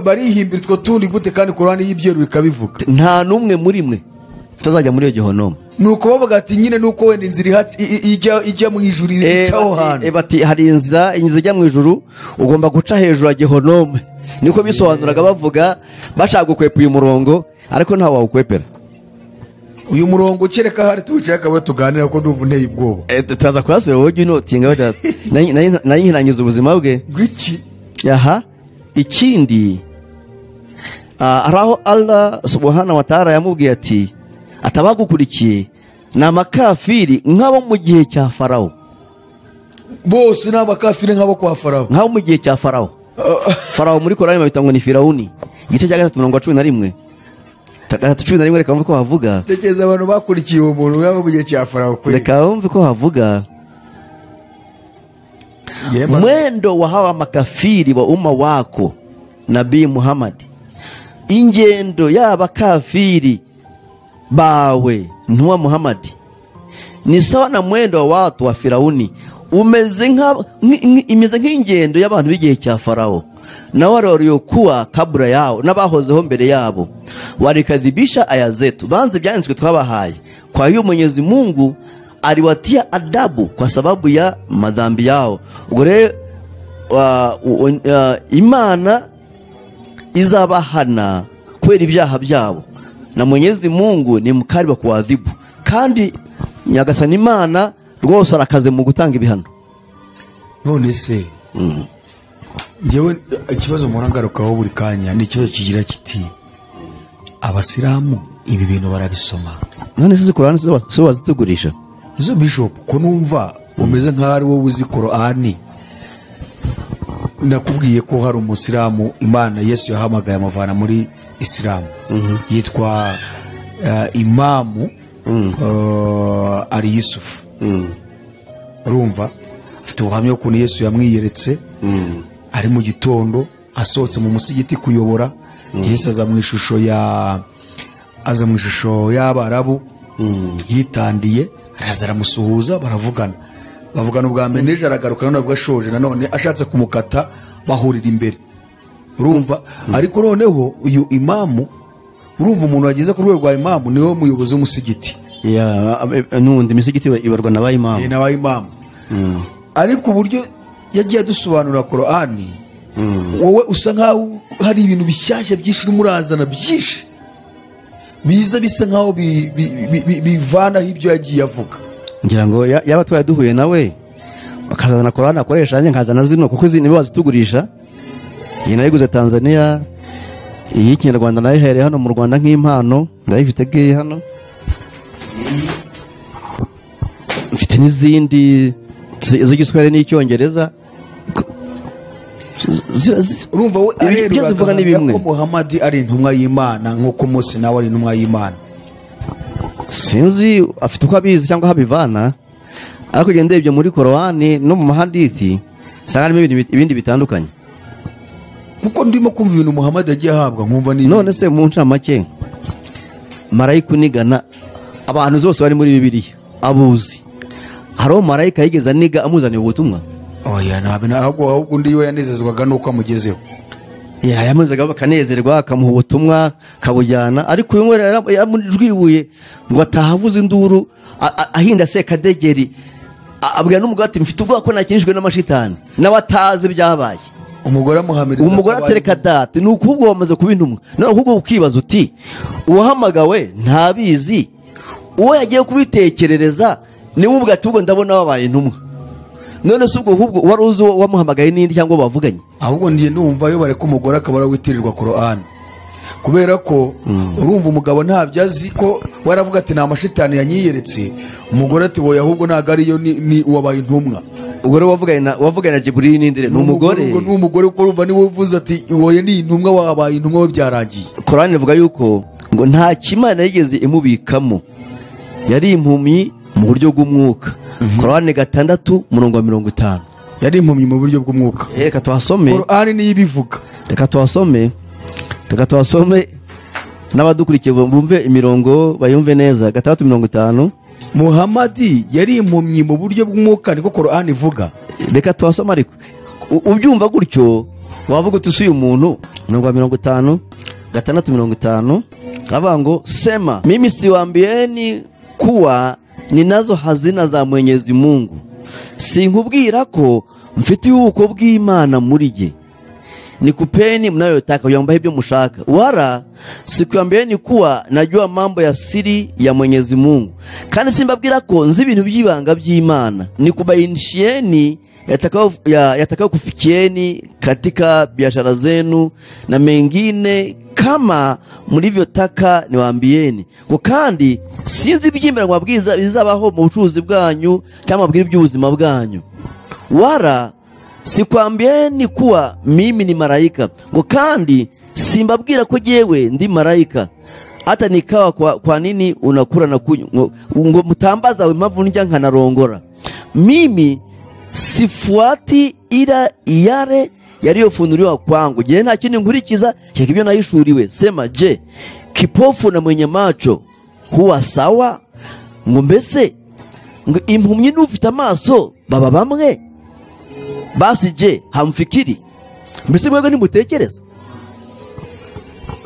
barihimbira two tundi gute, kandi Korani y'ibyeru bikabivuga. Nta numwe muri mwe utazajya muri iyo Gehonomu. Nuko bavuga ati nyine nuko wenda inzira ijya mu ijuru icaho hano. Bati hari inzira ijya mu ijuru, ugomba guca hejuru ya Gehonomu. Niko bisobanuraga bavuga bashaka gukwepa uyu murongo, ariko ntawe wawukwepera uyu murongo. Kereka hari tuwucaka we tuganira ko ndumva nteye ubwoba. Tutaza kurasubira wowe inotinga nayo nkirangiza ubuzima bwe gwiki. Ikindi, araho Allah subhanahu wa ta'ala yamubwiye ati atabagukurikiye ni amakafiri nk'abo mu gihe cya Farawo. Bose ni abakafiri nk'abo kwa Farawo, nk'abo mu gihe cya Farawo. Farawo muri Korani babita ngo ni Firawuni, igice cya 3:11. 3:11 reka mvuge ko havuga. Tekeza abantu bakurikiye uwo muntu yabo mu gihe cya Farawo kuri. Reka mvuge ko havuga mwendo wa hawa makafiri wa umma wako Nabii Muhammad, ingendo y'abakafiri bawe ntuwa Muhammad ni sawa na mwendo wa watu wa Firauni imeze nk'ingendo y'abantu b'igihe cya Farawo na waliokuwa kabla yao n'abahozeho mbere yabo, walikadhibisha aya zetu, banze ibyanditswe twabahaye. Kwa hiyo Mwenyezi Mungu aliwatia adabu kwa sababu ya madhambi yao. Ubwo rero Imana izabahana kwera ibyaha byabo, na Mwenyezi Mungu ni mkali wa kuadhibu, kandi Nyagasani Imana rwose arakaze mu gutanga ibihano. None se njyewe ikibazo murangarukaho buri kanya ni ikibazo kigira kiti, abasilamu ibi bintu barabisoma, none se Qur'an so bazitugurisha izo bishop ko numva umeze nkaho ari wowe uzi Qur'an. Nakubwiye ko hari umusilamu Imana Yesu yahamagaye amavana muri Islam, yitwa Imamu Ali Yusuf. Urumva afite ubuhamya ko Yesu yamwiyeretse ari mu gitondo asohotse mu musigiti kuyobora. Yesu aza mu ishusho y'Abarabu, yitandiye araza aramusuhuza, bavugana ubwa mbere, neje aragaruka none ubwo ashoje nanone ashatse kumukata, bahurira imbere. Urumva ariko noneho uyu imamu, urumva umuntu wageze ku rwego rwa imamu niwe muyobozi w'umusigiti. Nundi misigiti ibarwa na imamu. Ariko uburyo yagiye dusobanura Qur'an, wowe usa nkaho hari ibintu bishyashya byinshi urimo urazana, byinshi biza bisa nkaho bivanaho ibyo yagiye avuga. Ngira ngo yaba twaye duhuye nawe akazana Qur'an akoresha, nanjye nkazana zino, kuko izi nibo bazitugurisha. Iyi nayiguze Tanzania, iyi Kinyarwanda nayihereye hano mu Rwanda nk'impano, ndayifite giye hano. Mfite n'izindi z'igiswahili n'icyongereza. Urumva we areba ko Muhammad ari intumwa y'Imana nk'uko Mose nawe ari intumwa y'Imana. Sinzi afite uko abizi cyangwa habivana, ariko gende ibyo muri Qur'an no mu mahadithi sanga harimo ibindi bitandukanye. Kuko ndimo kumva ibintu Muhammad yagiye ahabwa nkumva ni none se mu ncamake marayika unigana abantu zose bari muri Bibiliya abuzi, haro marayika yigeze aniga amuzaniye ubutumwa? Oya, ahubwo ndiwe yanezezwaga nuko amugezeho. Yamuzaga bakanezerwa, akamuha ubutumwa kabujyana. Ariko uyu mwere yamujwibuye ngo atahavuza induru ahinda se kadegeri, abwira n'umugore ati mfite ubwoba ko nakinishwe n'amashitani n'abatazi byabaye. Umugore atereka date nuko ubwo wamaze kuba intumwa. Naho ahubwo ukibaza uti uwahamagawe ntabizi, uwo yagiye kubitekerereza niwe ubwo ati ubwo ndabona wabaye intumwa. None se ubwo wari uzi wamuhamagaye n'indi cyangwa bavuganye? Ahubwo ndiye ndumva yo bareka umugore akabara witirirwa Qur'an, kubera ko urumva umugabo ntabyo azi ko waravuga ati nta mashitani yanyiyeretse. Umugore ati wowe ahubwo ntago ariyo ni wabaye intumwa. Ubwo wavuganye na Jibril n'indire n'umugore uko urumva niwe uvuze ati wowe ni intumwa, wabaye intumwa, we byarangiye. Qur'an ivuga yuko ngo nta kimana yigeze imubikamo, yari impumyi mu buryo bw'umwuka. Qur'an 6:50 yari impumyi mu buryo bw'umwuka. Reka tuhasome Qur'an niyo ibivuga. Reka tuhasome n'abadukurikiye bumve imirongo bayumve neza. 6:50 Muhammad yari impumyi mu buryo bw'umwuka, niko Qur'an ivuga. Reka tuhasome ariko ubyumva gutyo wavuga uti usuye umuntu. 50 6:50 abango sema mimi siwaambieni kuwa ninazo hazina za Mwenyezi Mungu, sinkubwira ko mfite ubuko bw'Imana muri je, nikupeni mnayotaka yambaye ibyo mushaka, wala sikuambieni kuwa najua mambo ya siri ya Mwenyezi Mungu, kandi simbabwira ko nzi ibintu by'ibanga by'Imana, nikubainishieni yatakao kufikieni katika biashara zenu na mengine kama mlivyotaka niwaambieni. Ngo kandi sinzi iby'imbere mwabwiza bizabaho mu bucuruzi bwanyu cyangwa mwabwira iby'ubuzima bwanyu, wala sikwambieni kuwa mimi ni malaika. Ngo kandi simbabwira ko jewe ndi malaika, hata nikawa kwa nini unakula na kunywa, ngo mutambaza we mpamvu njya nkanarongora. Mimi sifuati ila yale yaliyofunuliwa kwangu, je nta kindi nkurikiza ibyo nayishuriwe. Sema je, kipofu na mwenye macho huwa sawa? Ngo mbese ngo impumyi n'ufite amaso baba bamwe basije hamfikiri, mbese mwebwe ntimutekereza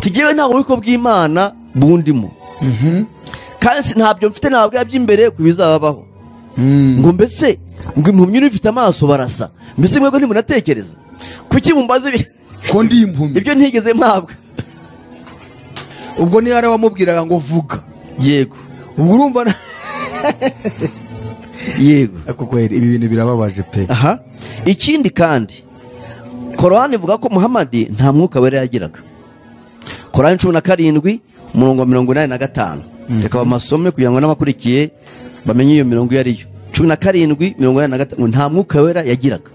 tigewe nta bubiko bw'Imana bundimo kandi ntabyo mfite ntabwo by'imbere ku bizabaho ngo mbese ngo impumyi n'ufite amaso barasa, mbese mwebwe ntimunatekereza kuki mumbaze ko ndi impumyi ibyo ntigeze mpabwa. ubwo ni hari wamubwiraga ngo vuga Yego ubwo urumva yego ariko kweri ibi bintu birababaje pe. aha ikindi kandi Korani ivuga ko Muhamadi nta mwuka wera yagiraga. Korani 17 umurongo wa 85 reka bamasome kugira ngo n'abakurikiye bamenye iyo mirongo yariyo. 17:85 nta mwuka wera yagiraga.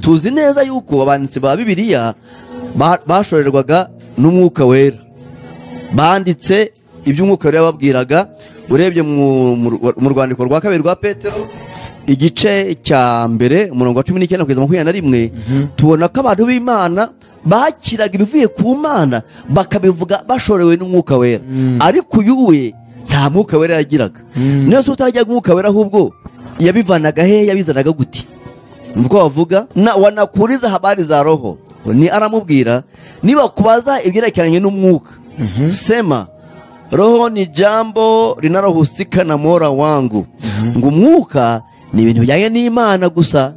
Tuzi neza yuko abanditsi ba Bibiliya bashorerwaga n'umwuka wera, banditse iby'umwuka wera babwiraga. Urebye mu rwandiko rwa kabiri rwa Petero igice cya mbere umurongo wa 19 kugeza 21 tubona ko abantu b'Imana bakiraga ibivuye ku Mana bakabivuga bashorewe n'umwuka wera. Ariko uyuwe nta mwuka wera yagiraga. Niyo se utarajya umwuka wera ahubwo yabivanaga he, yabizanaga guti? Mvuko bavuga na wanakuriza habari za roho, ni aramubwira niba kubaza ibyerekeranye n'umwuka sema roho ni jambo linalohusika na Mola wangu. Ngo umwuka ni ibintu bijyanye n'Imana gusa,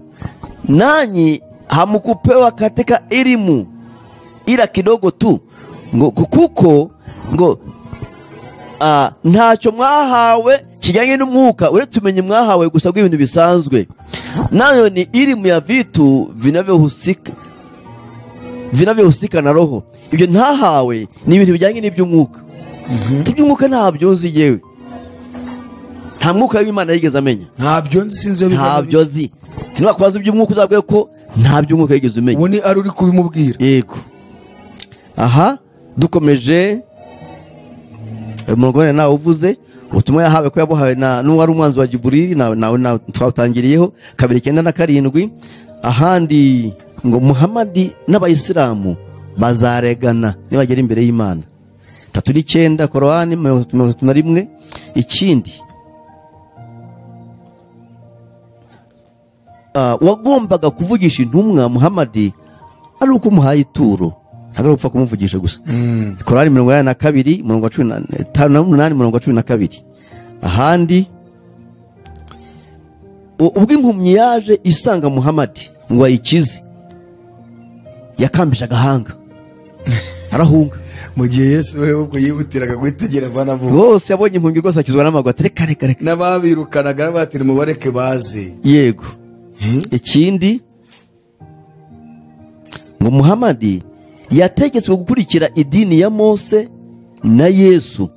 nanyi hamukupewa katika elimu ila kidogo tu, ngo kuko ngo ntacyo mwahawe kijyanye n'umwuka uretse umenye mwahawe gusa bw'ibintu bisanzwe, nayo ni elimu ya vitu vinavyohusika na roho. Ibyo ntahawe ni ibintu bijyanye n'iby'umwuka. Iby'umwuka ntabyo nzi yewe, nta mwuka w'Imana yigeze amenya. Ntabyo nzi, sinzi yo bivana. Ntabyo nzi. Tinwa kubaza iby'umwuka uzabwiye ko ntabyo umwuka yigeze umenya. Ubu ni ari uri kubimubwira. Yego. Aha dukomeje umugore nawe uvuze ubutumwa yahawe ko yabuhawe n'uwari umwanzi wa Jiburili nawe twatangiriyeho 2:9. Ahandi ngo Muhamadi n'abayisilamu bazaregana nibagera imbere y'Imana. 3:9 Korani 31. Ikindi wagombaga kuvugisha intumwa Muhamadi ari uko umuhaye ituro, ntabwo upfa kumuvugisha gusa. Korani 22 umurongo wa 15 umurongo wa 12. Ahandi ubwo impumyi yaje isanga Muhamadi ngo ayikize yakambije agahanga arahunga. Mu gihe Yesu we ubwo yihutiraga guhitegera bana vuba, bose yabonye impumyi rwose akizwa n'amagwa reka n'ababirukanaga batira mubareke baze. Yego. Ikindi ngo Muhamadi yategetswe gukurikira idini ya Mose na Yesu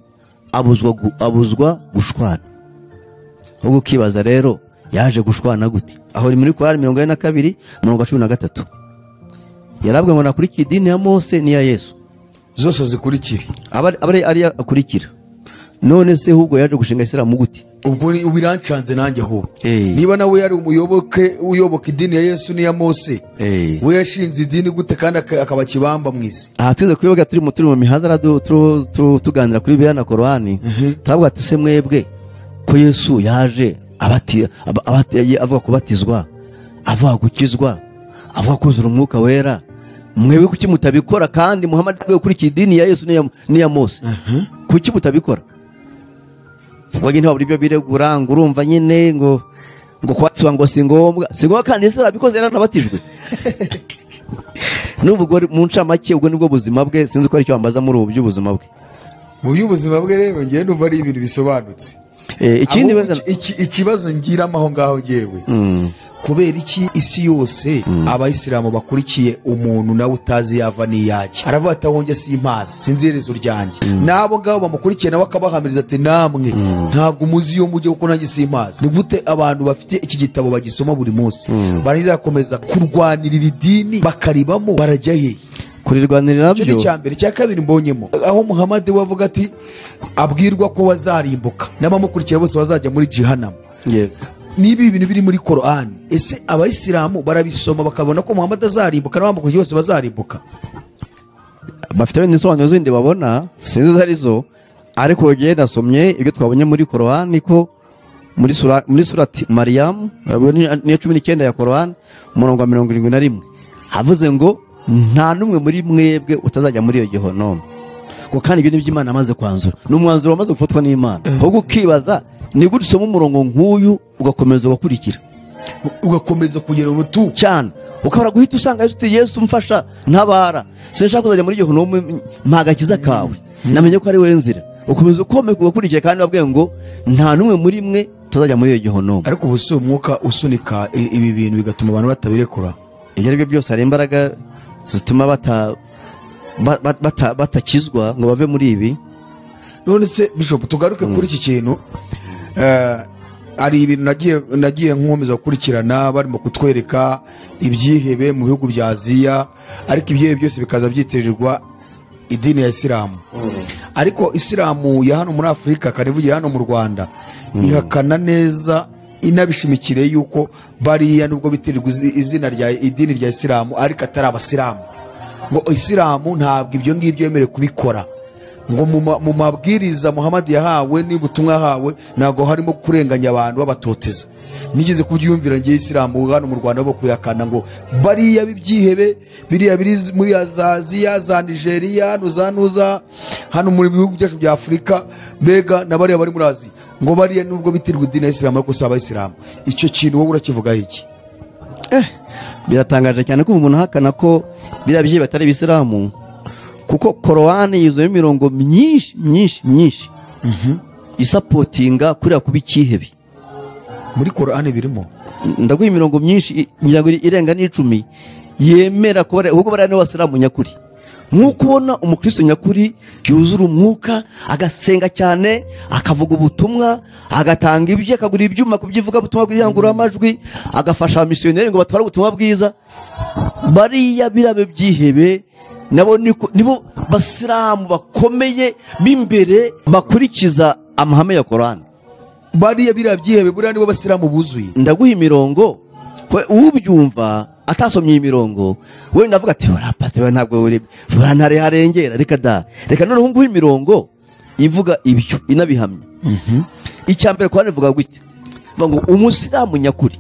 abuzwa gushwana. Ubwo kibaza rero yaje gushwana gute? Aho ni muri Korani 42 umurongo wa 13. Yarabwe ngo nakurikira idini ya Mose ni ya Yesu, zose zikurikire ari akurikira. None se ahubwo yaje gushinga Islam gute? Ubwo ubirancanze nanjye ahubwo. Niba nawe yari uyoboka idini ya Yesu n'iya Mose, we yashinze idini gute kandi akaba kibamba mu isi? Aha tuze kwibaga turi mu mihazara tuganira kuri Bibiliya na Korani. Tabwa ati se mwebwe ko Yesu yaje avuga kubatizwa, avuga gukizwa, avuga kuzura umwuka wera, mwebwe kuki mutabikora? Kandi Muhammad gwe kuri idini ya Yesu n'iya Mose kuki mutabikora? Ubwo nyine waburi byo biregura ngo urumva nyine ngo kwatswa ngo singombwa kandi Yesu arabikoze yaranabatijwe. N'ubwo mu ncamake ubwo nibwo buzima bwe, sinzi ko ari cyo ambaza muri ubu by'ubuzima bwe. Mu by'ubuzima bwe rero ngiye numva ari ibintu bisobanutse. Ikindi ikibazo ngiramo aho ngaho ngewe kubera iki isi yose abayisilamu bakurikiye umuntu nawe utazi yava n'iyaki, aravuga ati ahonge simpazi sinzi iherezo ryanjye, nabo ngabo bamukurikiye nawe akabahamiriza ati namwe ntabwo muzi iyo mujye kuko nanjye simpazi. Ni gute abantu bafite iki gitabo bagisoma buri munsi barangiza bakomeza kurwanirira idini bakaribamo? Barajya he? Kurirwanirira nabyo cyo cyambere. Cya kabiri mbonyemo aho Muhammad wavuga ati abwirwa ko wazarimbuka n'abamukurikira bose bazajya muri jihannam. Nibi ibintu biri muri Korani, ese abayisilamu barabisoma bakabona ko Muhammad azarimbuka n'abamukurikiye bose bazarimbuka? Bafite n'insobanuro zindi babona sinzi arizo, ariko giye nasomye ibyo twabonye muri Korani ko muri surati mariyamu niyo 19 ya korowani umurongo wa 71 havuze ngo nta n'umwe muri mwebwe utazajya muri iyo gihonomo ngo kandi ibyo nibyo Imana amaze kwanzura n'umwanzuro wamaze gufatwa n'Imana ahubwo ukibaza ni gute usoma umurongo nk'uyu ugakomeza ugakurikira ugakomeza kugera ubutu cyane ukabara guhita usanga Yesu mfasha ntabara sinshaka kuzajya muri gihonomo mpagakiza kawe namenye ko ari we nzira ukomeza ugakurikira kandi wabwiye ngo nta n'umwe muri mwe tuzajya muri iyo gihonomo ariko ubu si umwuka usunika ibi bintu bigatuma abantu batabirekura ibyo aribyo byose hari imbaraga zituma batakizwa ngo bave muri ibi. None se Bishop tugaruke kuri iki kintu ari ibintu nagiye nkomeza gukurikirana barimo kutwereka ibyihebe mu bihugu bya Aziya ariko ibyo byose bikaza byitirirwa idini ya Isilamu ariko Isilamu ya hano muri Afurika karivugiye hano mu Rwanda ihakana neza inabishimikire yuko bariya nubwo bitirirwa izina rya idini rya Isilamu ariko atari abasilamu ngo Isilamu ntabwo ibyo ngibyo yemerewe kubikora ngo mu mabwiriza Muhammad yahawe n'ubutumwa yahawe ntabwo harimo kurenganya abantu babatoteza nigeze kubyumvira ngiye Isilamu hano mu Rwanda bo kuyakana ngo bariya bibyihebe biriya biri muri Aziya za Nigeria nuza hano muri bihugu byacu bya Afurika mbega na bariya bari muri Aziya ngo bariya nubwo bitirwa idini ya Isilamu ariko saba Isilamu icyo kintu wowe urakivuga iki biratangaje cyane ko umuntu ahakana ko biriya byihebe atari Isilamu kuko korowani yuzuye imirongo myinshi isapotinga kuriya kuba icyihebe muri korowani birimo ndaguha imirongo myinshi ngira ngo irenga n'10 yemera ko ahubwo bariya nibo basilamu nyakuri nk'uko ubona umukristo nyakuri yuzura umwuka agasenga cyane akavuga ubutumwa agatanga ibyo akagura ibyuma kubyivuga butumwa bw'iyangurura amajwi agafasha abamisiyoneri ngo batware ubutumwa bwiza bariya birabe byihebe nabo nibo basilamu bakomeye b'imbere bakurikiza amahame ya Korani bariya birabyihebe buriya nibo basilamu buzuye ndaguha imirongo ubyumva atasomye imirongo we ndavuga ati wara pastor ntabwo uri ntare harengera reka none nguha imirongo ivuga ibyo inabihamya icyambere Korani ivuga gute ngo umusilamu nyakuri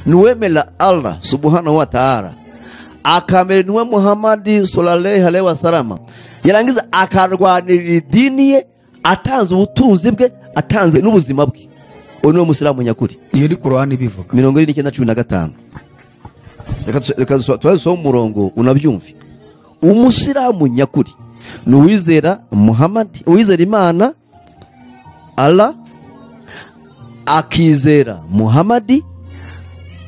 nuwemera Allah subhanahu wa ta'ala akamere nuwe Muhammad sallallahu alaihi wasallam yarangiza akarwanirira idini ye atanze ubutunzi bwe atanze n'ubuzima bwe uwo ni umusilamu nyakuri iyo ni Korani bivuga 19:15 reka twasoma umurongo unabyumve umusilamu nyakuri nuwizera Muhammad uwizera Imana Allah akizera Muhammad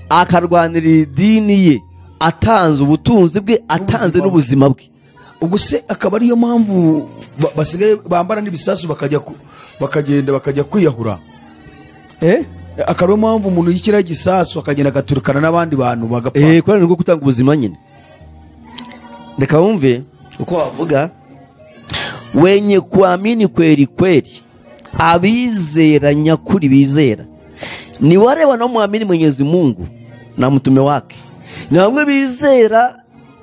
akarwanirira idini ye atanze ubutunzi bwe atanze n'ubuzima bwe ubwo se akaba ariyo mpamvu basigaye bambara n'ibisasu bakagenda bakajya kwiyahura akaba mpamvu umuntu yikira igisasu akagenda agaturukana n'abandi bantu bagapfa kubera ngo gutanga ubuzima nyine reka wumve uko wavuga wenye kuamini kweli abizera nyakuri bizera ni wale wanaomwamini Mwenyezi Mungu na mtume wake ni bamwe bizera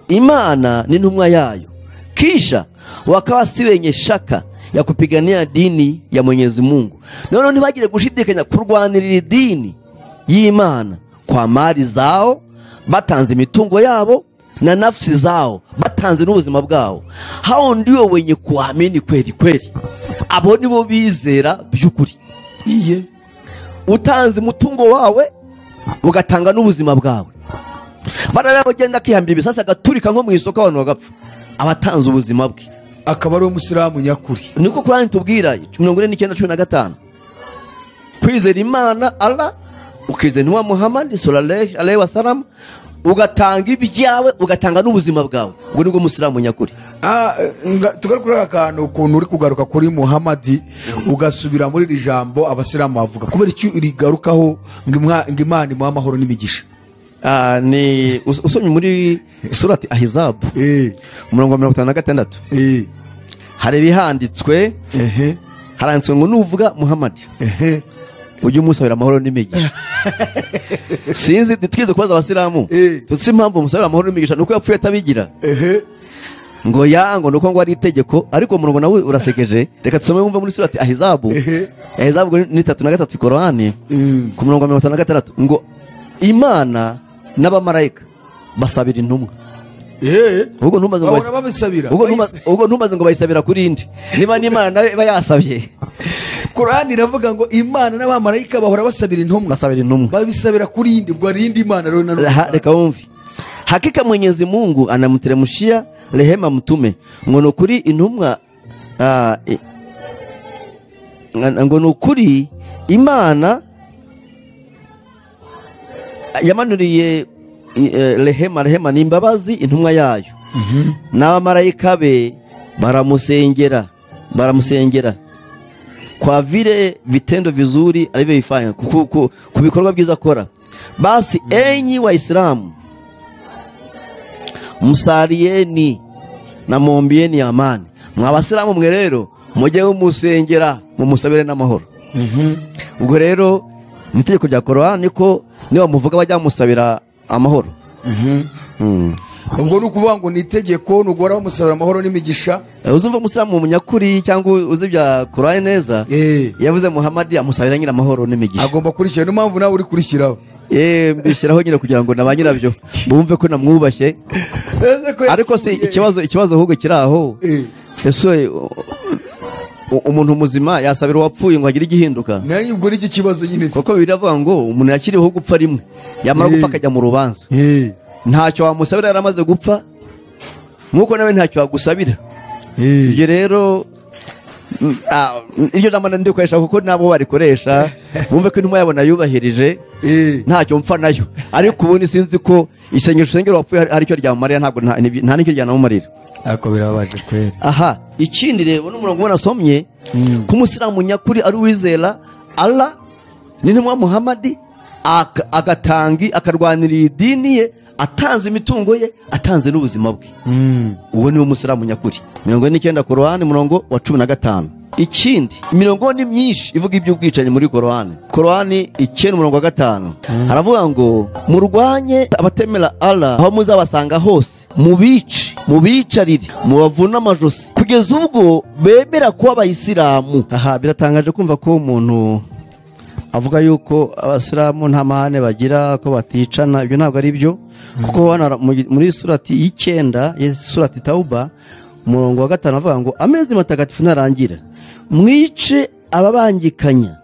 Imana n'intumwa yayo kisha wakawa si wenye shaka ya kupigania dini ya Mwenyezi Mungu none ntibagire gushidikanya kurwanirira dini y'Imana kwa mali zao batanze imitungo yabo na nafsi zao batanze n'ubuzima bwao hao ndio wenye kuamini kweli abo nibo bizera by'ukuri iye utanze umutungo wawe ugatanga n'ubuzima bwawe barara bagenda kihambira bisasa agaturika nko mu isoko abantu bagapfa abatanze ubuzima bwe akaba ari umusilamu nyakuri niko Korani tubwira 19:15 kwizera Imana Allah ukizera n'uwa Muhammad sallallahu alaihi wasallam ugatanga ibyawe ugatanga n'ubuzima bwawe ubwo nibwo musilamu nyakuri tugaruka akantu ukuntu uri kugaruka kuri Muhammad ugasubira muri iri jambo abasilamu bavuga kubera icyo irigarukaho ngo Imana imuha amahoro n'imigisha ni usomye muri surati Ahzab umurongo wa 56 hari bihanditswe haranditswe ngo nuvuga Muhammad ujye umusabira amahoro n'imigisha sinzi twize kubaza abasilamu tutsi impamvu umusabira amahoro n'imigisha nuko yapfuye atabigira ngo yango nuko ngo ari itegeko, ariko umurongo nawe urasekeje. Reka tusome wumva muri surati Ahzabu. Ahzabu ni 3:3 Korani ku murongo wa 56 ngo Imana n'abamarayika basabira intumwa. Ubwo ntumbaze ngo babisabira. Ubwo ntumbaze ngo bayisabira kuri indi. Niba n'Imana nawe bayasabye. Korani iravuga ngo Imana n'abamarayika bahora basabira intumwa. Basabira intumwa. Babisabira kuri indi, ubwo ari indi Imana rero na reka wumve. Hakika Mwenyezi Mungu anamteremshia rehema mtume. Ngono kuri intumwa ngono kuri Imana yamanuriye rehema n'imbabazi intumwa yayo. N'abamarayika be baramusengera kwa vile vitendo vizuri alivyofanya ku bikorwa byiza akora. Basi enyi Waislamu musalieni na muombieni amani. Mwabasilamu mwe rero mujye umusengera mumusabire n'amahoro. Ubwo rero nitegeko rya Korani ko niba muvuga bajya musabira amahoro. Ubwo nukuvuga ngo nitegeko nugora bamusabira amahoro n'imigisha. Uzumva Muslimu munyakuri cyangwa uzi bya Korani neza, yavuze Muhammad amusabira nyina amahoro n'imigisha. Agomba kurishira, no mpamvu nawe uri kurishiraho. Mbishyiraho nyine kugira ngo nabanyirabyo bumve ko namwubashye. Ariko se ikibazo ahubwo kiraho. Ese umuntu muzima yasabira uwapfuye ngo agire igihinduka? Nanyi ubwo n'iki kibazo nyine. Kuko biravuga ngo umuntu yakiriho gupfa rimwe, yamara gupfa akajya mu rubanza. Ntacyo wamusabira yaramaze gupfa, nkuko nawe ntacyo wagusabira. Ibyo rero iryo namana ndikoresha kuko nabo barikoresha bumve ko intumwa yabona yubahirije ntacyo mpfa nayo. Ariko ubundi sinzi ko isengesho wapfuye hari icyo ryamumarira, ntabwo nta n'icyo ryanamumarira. Ako birabaje kweli. Aha, ikindi rero n'umurongo wanasomye ku Muslimu nyakuri ari wizera Allah n'intumwa Muhammad akarwanira idini ye, atanze imitungo ye, atanze n'ubuzima bwe. Uwo ni Muslimu nyakuri. 49 Korani murongo wa 15. Ikindi imirongo ni myinshi ivuga iby'ubwicanyi muri Korani. Korani 9 murongo wa 5 haravuga ngo murwanye abatemera Allah aho muzabasanga hose, mubicarire mubavuna amajosi kugeza ubwo bemera kuba abayisilamu. Aha, biratangaje kumva ko umuntu avuga yuko abasilamu nta mahane bagira, ko baticana. Ibyo ntabwo ari byo, kuko muri surati 9 surati Tauba murongo wa 5 avuga ngo amezi matagatifu narangira mwice ababangikanya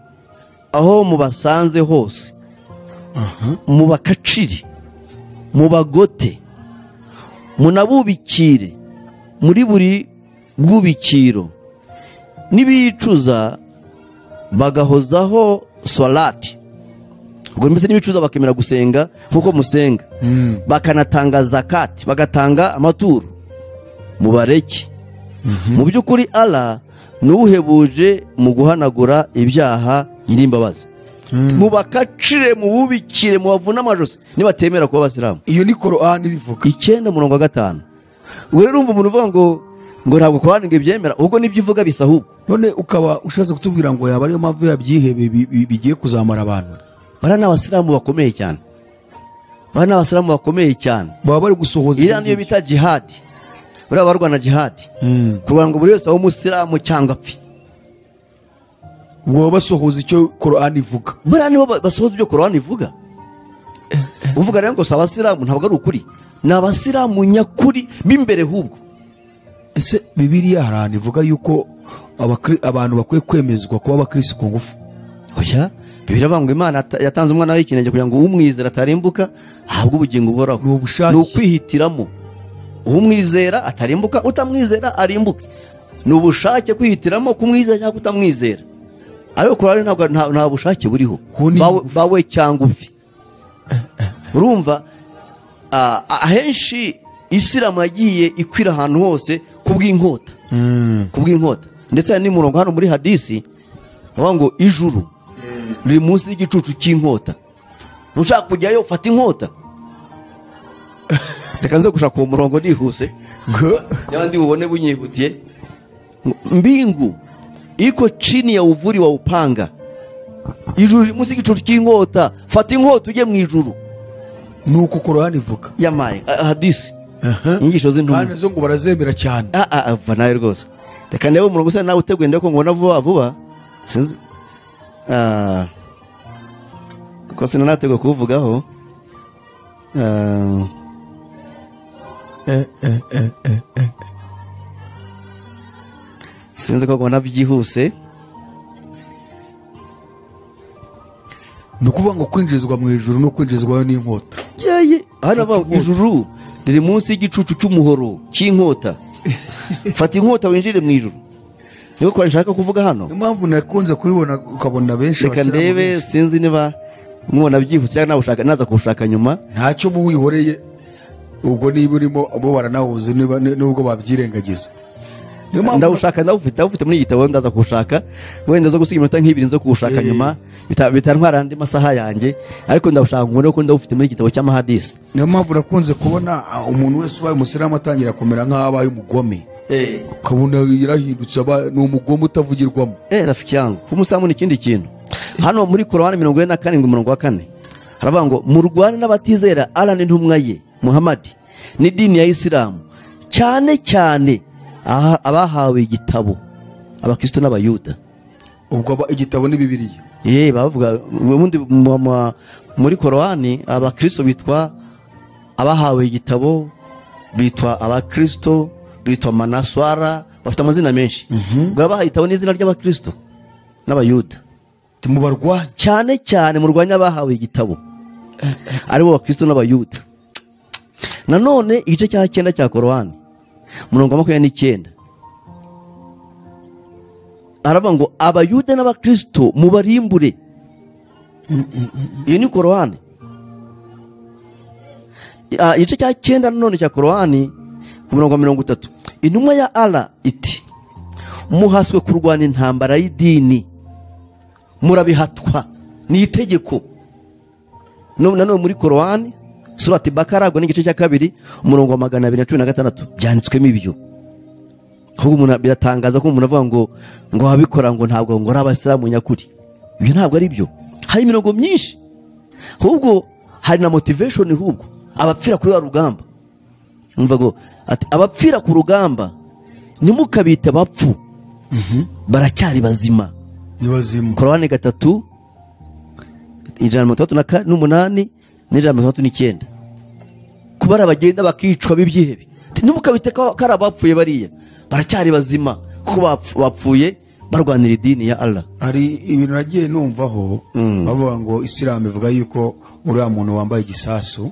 aho mubasanze hose, mubakacire, mubagote, munabubikire muri buri bwubikiro, nibicuza bagahozaho salati. Ubwo mbese nibicuza bakemera gusenga nkuko musenga, bakanatanga zakati, bagatanga amaturo, mubareke. Mu by'ukuri Allah nuhebuje mu guhanagura ibyaha nyirimbabazi. Mubakacire, mububikire, mubavuna amajosi nibatemera kuba abasilamu. Iyo ni Korani bivuga 9 murongo wa 5. Ubwo rero umva umuntu uvuga ngo ntabwo Korani ngo ibyemera, ubwo nibyo ivuga bisa ahubwo. None ukaba ushaze kutubwira ngo yaba ariyo mpamvu yabyihebe bigiye kuzamara abantu. Bara n'abasilamu bakomeye cyane. Baba bari gusohoza iriya niyo bita jihad. Bari barwana jihad. Kurwana ngo buri wese aho umusilamu cyangwa apfi. Ngo basohoza icyo Korani ivuga. Bara nibo basohoza ibyo Korani ivuga. Uvuga rero ngo abasilamu ntabwo ari ukuri. Ni abasilamu nyakuri b'imbere hubwo. Ese Bibiliya harana ivuga yuko abantu bakwiye kwemezwa kuba abakristo ku ngufu? Oya, Bibiliya ivuga ngo Imana yatanze umwana w'ikinege kugira ngo umwizera atarimbuka ahabwe ubugingo buhoraho. Ni ukwihitiramo. Umwizera atarimbuka, utamwizera arimbuke. Ni ubushake kwihitiramo kumwizera cyangwa kutamwizera. Ariko Korani nta bushake buriho, bawe cyangwa upfi. Urumva ahenshi Isilamu yagiye ikwira ahantu hose kubw'inkota. Ndetse ni murongo hano muri hadisi avuga ngo ijuru riri munsi y'igicucu cy'inkota. Nushaka kujyayo ufata inkota. Reka nze gushaka uwo murongo nihuse yandi ubone bunyihutiye. Mbingu iko chini ya uvuri wa upanga, ijuru riri munsi y'igicucu cy'inkota, fata inkota ujye mu ijuru. Nuko Korani ivuga yamaye hadisi inyigisho z'intumwa kandi nazo ngo barazemera cyane. va nawe rwose reka ndebe umurongo usa nawe uteguye ndebe ko ngubona vuba vuba sinzi kuko sinanateguye kuwuvugaho sinzi ko ngubona byihuse. Ni ukuvuga ngo kwinjizwa mu ijuru no kwinjizwayo n'inkota. Hano bavuga ijuru riri munsi y'igicucu cy'umuhoro cy'inkota. Fata inkota winjire mu ijuru. Niko ko nshaka kuvuga hano. Impamvu nakunze kubibona ukabona benshi reka ndebe sinzi niba mwona byihuse cyangwa nawe ushaka naza kushaka nyuma. Ntacyo mu wihoreye ubwo niba urimo abo baranawuze nubwo babyirengagiza. Ndawushaka ndawufite muri igitabo ndaza kushaka wenda zo gusiga iminota nk'ibiri nzo kushaka nyuma bitantwara andi masaha yanjye ariko ndawushaka ngo ko ndawufite muri igitabo cy'amahadisi. Niyo mpamvu nakunze kubona umuntu wese ubaye umusiramu atangira kumera nk'abaye umugome. Ukabona yarahindutse ni umugome utavugirwamo. Rafiki yangu kumusamu ni ikindi kintu. Hano muri Korani 47:4 haravuga ngo murwane n'abatizera Allah n'intumwa ye Muhammad ni dini ya Islam cyane cyane abahawe igitabo abakristo n'abayuda. Ubwo igitabo ni Bibiliya. Bavuga muri Korani abakristo bitwa abahawe igitabo, bitwa abakristo, bitwa manaswara, bafite amazina menshi. Ubwo abahawe igitabo n'izina ry'abakristo n'abayuda. Tumubarwa cyane cyane murwanya abahawe igitabo aribo abakristo n'abayuda. Nanone igice cya 9 cya Korani 29 aravuga ngo abayuda n'abakristo mubarimbure. Iyi ni Korani. Igice cya 9 nanone cya Korani 30 intumwa ya Allah iti muhaswe kurwana intambara y'idini murabihatwa ni itegeko. Nanone muri Korani surati Bakara ngo n'igice cya 2 216 byanditswemo ibyo. Ahubwo umuntu biratangaza ko umuntu avuga ngo abikora ngo ntabwo ngo abasilamu nyakuri. Ibyo ntabwo ari byo. Hari imirongo myinshi. Ahubwo hari na motivation ahubwo abapfira kuri wa rugamba. Umva ngo ati abapfira ku rugamba nimukabita bapfu. Baracyari bazima. Ni bazima. Korani 3 138 139 kubara bagenda bakicwa bibyihebe. Nimukabite karabapfuye bariya baracyari bazima ko bapfuye barwanira idini ya Allah. Hari ibintu nagiye numvaho bavuga ngo Islam ivuga yuko uriya muntu wambaye igisasu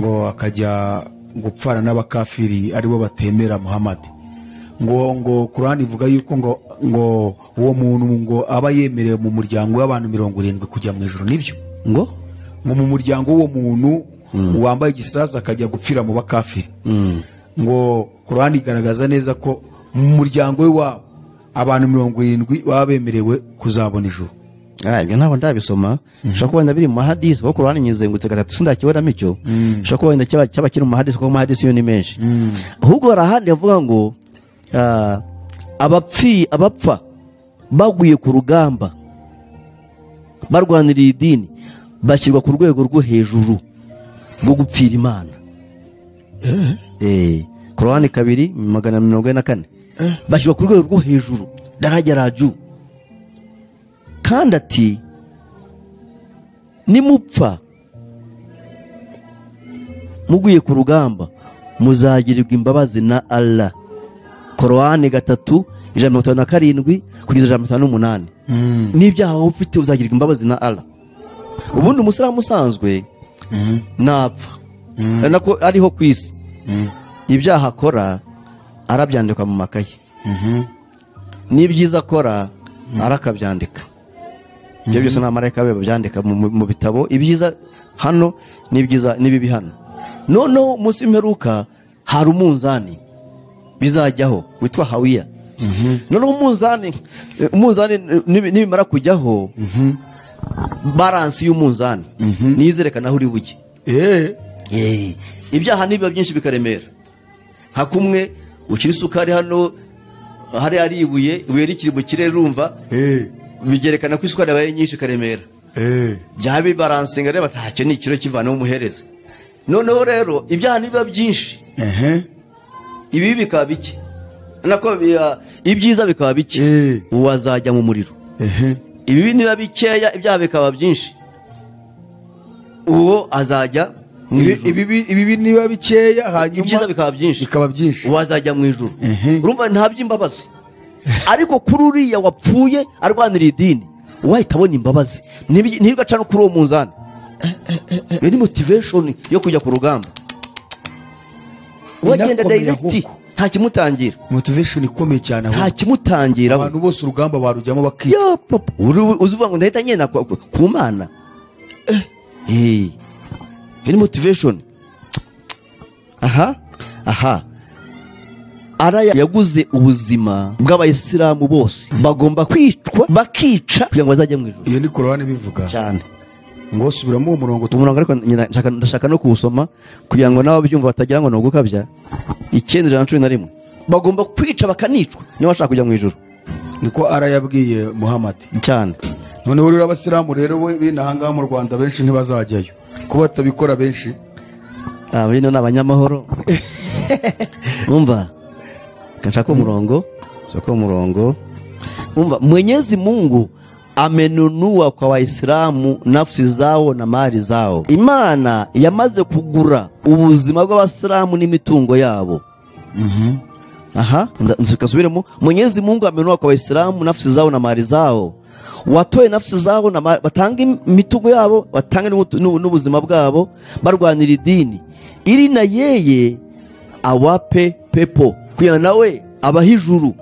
ngo akajya gupfana n'abakafiri aribo batemera Muhammad. Ngo Qur'an ivuga yuko ngo uwo muntu ngo aba yemerewe mu muryango w'abantu 70 kujya mu ijuru. Nibyo ngo mu muryango w'uwo muntu wambaye igisasu akajya gupfira mu bakafiri. Ngo Qur'an igaragaza neza ko mu muryango we wabo abantu 70 baba bemerewe kuzabona ijuru. Ibyo ntabwo ndabisoma. Shaka kubanda biri mu mahadisi ko Qur'an nyizengutse gatatu sindakibona micyo. Shaka kubanda cyabakiri mu mahadisi ko mu mahadisi yo ni menshi. Ahubwo arahandi avuga ngo abapfa baguye ku rugamba barwanira idini bashyirwa ku rwego rwo hejuru rwo gupfira Imana. Korani 2:144 bashyirwa ku rwego rwo hejuru daraja raju. Kandi ati nimupfa muguye ku rugamba muzagirirwa imbabazi na Allah. Korani 3:157 kugeza 158 n'ibyaha ufite uzagirirwa imbabazi na Allah. Ubundi umusiramu usanzwe napfa nako ariho kwisi ibyaha akora arabyandika mu makaye. N'ibyiza akora arakabyandika. Ibyo byose n'amarayika be babyandika mu bitabo. Ibyiza hano n'ibyiza nibibi hano. Noneho umunsi mperuka hari umunzani bizajyaho witwa Hawiya. Noneho umunzani nibimara kujyaho balance y'umunzani nizerekana aho uri buke. Ibyaha nibiba byinshi bikaremera. Nka kumwe ukiri isukari hano hari ari ibuye rikiri mu kirere urumva bigerekana ko isukari yabaye nyinshi karemera. Byabe balance ngare batacyo ni ikiro kivana umuhereza. noneho rero ibyaha nibiba byinshi ibi bikaba bike nako ibyiza bikaba bike wazajya mu muriro ibi niba bikeya ibyaha bikaba byinshi uwo azajya ibi niba bikeya hanyuma ibyiza bikaba byinshi wazajya mu ijuru urumva nta by'imbabazi ariko kuri uriya wapfuye arwanira idini wahita abona imbabazi ntigaca no kuri uwo munzani iyo ni motivation yo kujya ku rugamba wagenda direct nta kimutangira motivation ikomeye cyane nta kimutangira abantu bose urugamba barujyamo bakica uzuvuga ngo ndahita nyena ku Mana iyo ni motivation aha araya yaguze ubuzima bw'abayisilamu bose bagomba kwicwa bakica kugira ngo bazajye mu ijuru iyo ni Korani bivuga cyane ngo subiramo uwo murongo ariko ndashaka no kuwusoma kugira ngo nawe byumva batagira ngo nugukabya 911 bagomba kwica bakanicwa niba bashaka kujya mu ijuru niko arayabwiye Muhammad cyane noneho rero abasilamu rero we binahangaha mu Rwanda benshi ntibazajyayo kuba batabikora benshi bino ni abanyamahoro umva kanshaka umurongo umva Mwenyezi Mungu amenunua kwa Waislamu nafsi zao na mali zao. Imana yamaze kugura ubuzima bw'abasilamu n'imitungo yabo. Nzikasubiremo. Mwenyezi Mungu amenunua kwa Waislamu nafsi zao na mali zao. Watoe nafsi zao na batange imitungo yabo, batange n'ubuzima bwabo barwanira idini. Ili na yeye awape pepo. Kuya nawe abahijuru.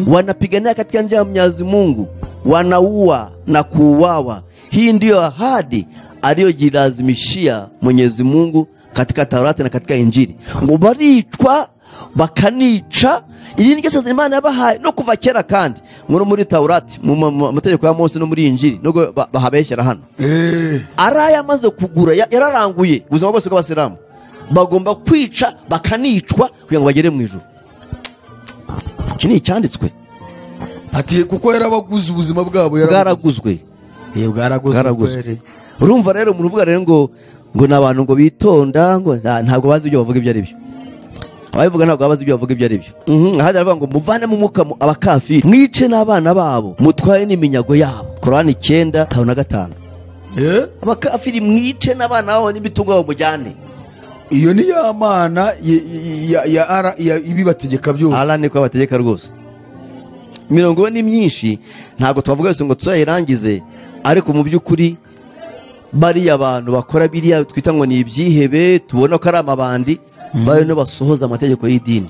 Wanapigania katika njia ya Mwenyezi Mungu. Wanaua na kuuawa. Hii ndiyo ahadi aliyojilazimishia Mwenyezi Mungu katika Taurati na katika Injili. Ngo baricwa bakanica. Iri ni cyo Imana yabahaye no kuva kera kandi muri Taurati mu mategeko ya Mose no muri Injili no bahabeshyira hano. Araya amaze kugura yararanguye ubuzima bwose bw'abasilamu. Bagomba kwica bakanicwa kugira ngo bagere mu ijuru. Iki ni icyanditswe. Ati kuko yarabaguze ubuzima bwabo yaraguzwe. Bwaraguzwe. Urumva rero umuntu uvuga rero ngo nabantu ngo bitonda ngo ntabwo bazi ibyo bavuga ibyo ari byo. Abavuga ntabwo bazi ibyo bavuga ibyo ari byo. Ahandi aravuga ngo muvane mu muka abakafiri mwice n'abana babo mutwaye n'iminyago yabo. Korani 9:5. Abakafiri mwice n'abana babo n'imitungo yabo mujyane. Iyo ni ya mana ya ibibategeka byose. Ala niko bategeka rwose. Mirongo ni myinshi ntabwo twavuga yose ngo tuzayirangize, ariko mu by'ukuri bari abantu bakora biriya twita ngo ni ibyihebe, tubona ko ari amabandi bayo no basohoza amategeko y'idini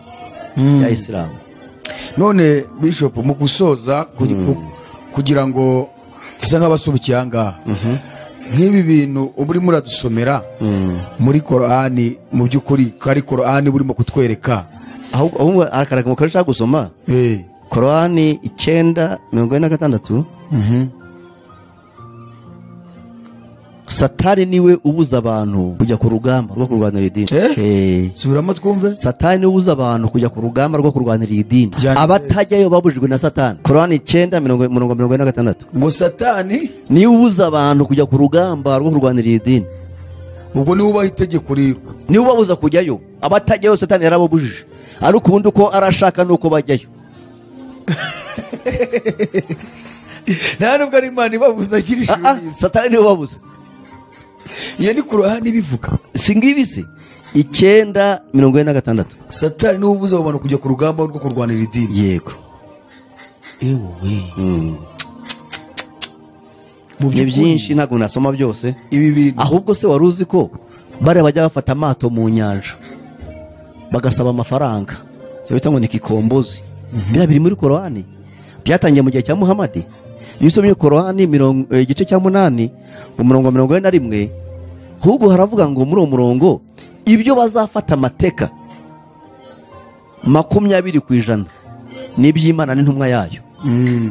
ya Islam. None Bishop mu gusoza kugira ngo tusa nk'abasubikiye ngaha nk'ibi bintu uburi muradusomera muri Korani, mu by'ukuri kari Korani burimo kutwereka ahubwo arakaraka mu karisha gusoma Korani 9:46. Satani niwe ubuza abantu kujya ku rugamba rwo kurwanira idini. Subiramo twumve. Satani niwe ubuza abantu kujya ku rugamba rwo kurwanira idini. Abatajyayo babujijwe na Satani. Korani 9:46. Ngo Satani niwe ubuza abantu kujya ku rugamba rwo kurwanira idini. Ubwo niwe ubaha itegeko rero. Niwe ubabuza kujyayo. Abatajyayo Satani yarababujije. Ariko ubundi uko arashaka nuko bajyayo. Nta nubwo ari Imana ibabuza kirishuri. Satani niwe ubabuza. Iyo ni Korani bivuga. Singibise 9:46. Satani niwe ubuza abantu kujya ku rugamba rwo kurwanira idini. Yego. Mu byinshi ntabwo nasoma byose. Ibi bintu ahubwo se waruzi ko bare bajya bafata amato mu nyanja bagasaba amafaranga yo bita ngo ni kikombozi. Biri muri Korani. Byatangiye mu gihe cya Muhammad. Iyo usomye Korani igice cya 8 umurongo 41 ahubwo haravuga ngo muri uwo murongo ibyo bazafata amateka 20% n'iby'Imana n'intumwa yayo.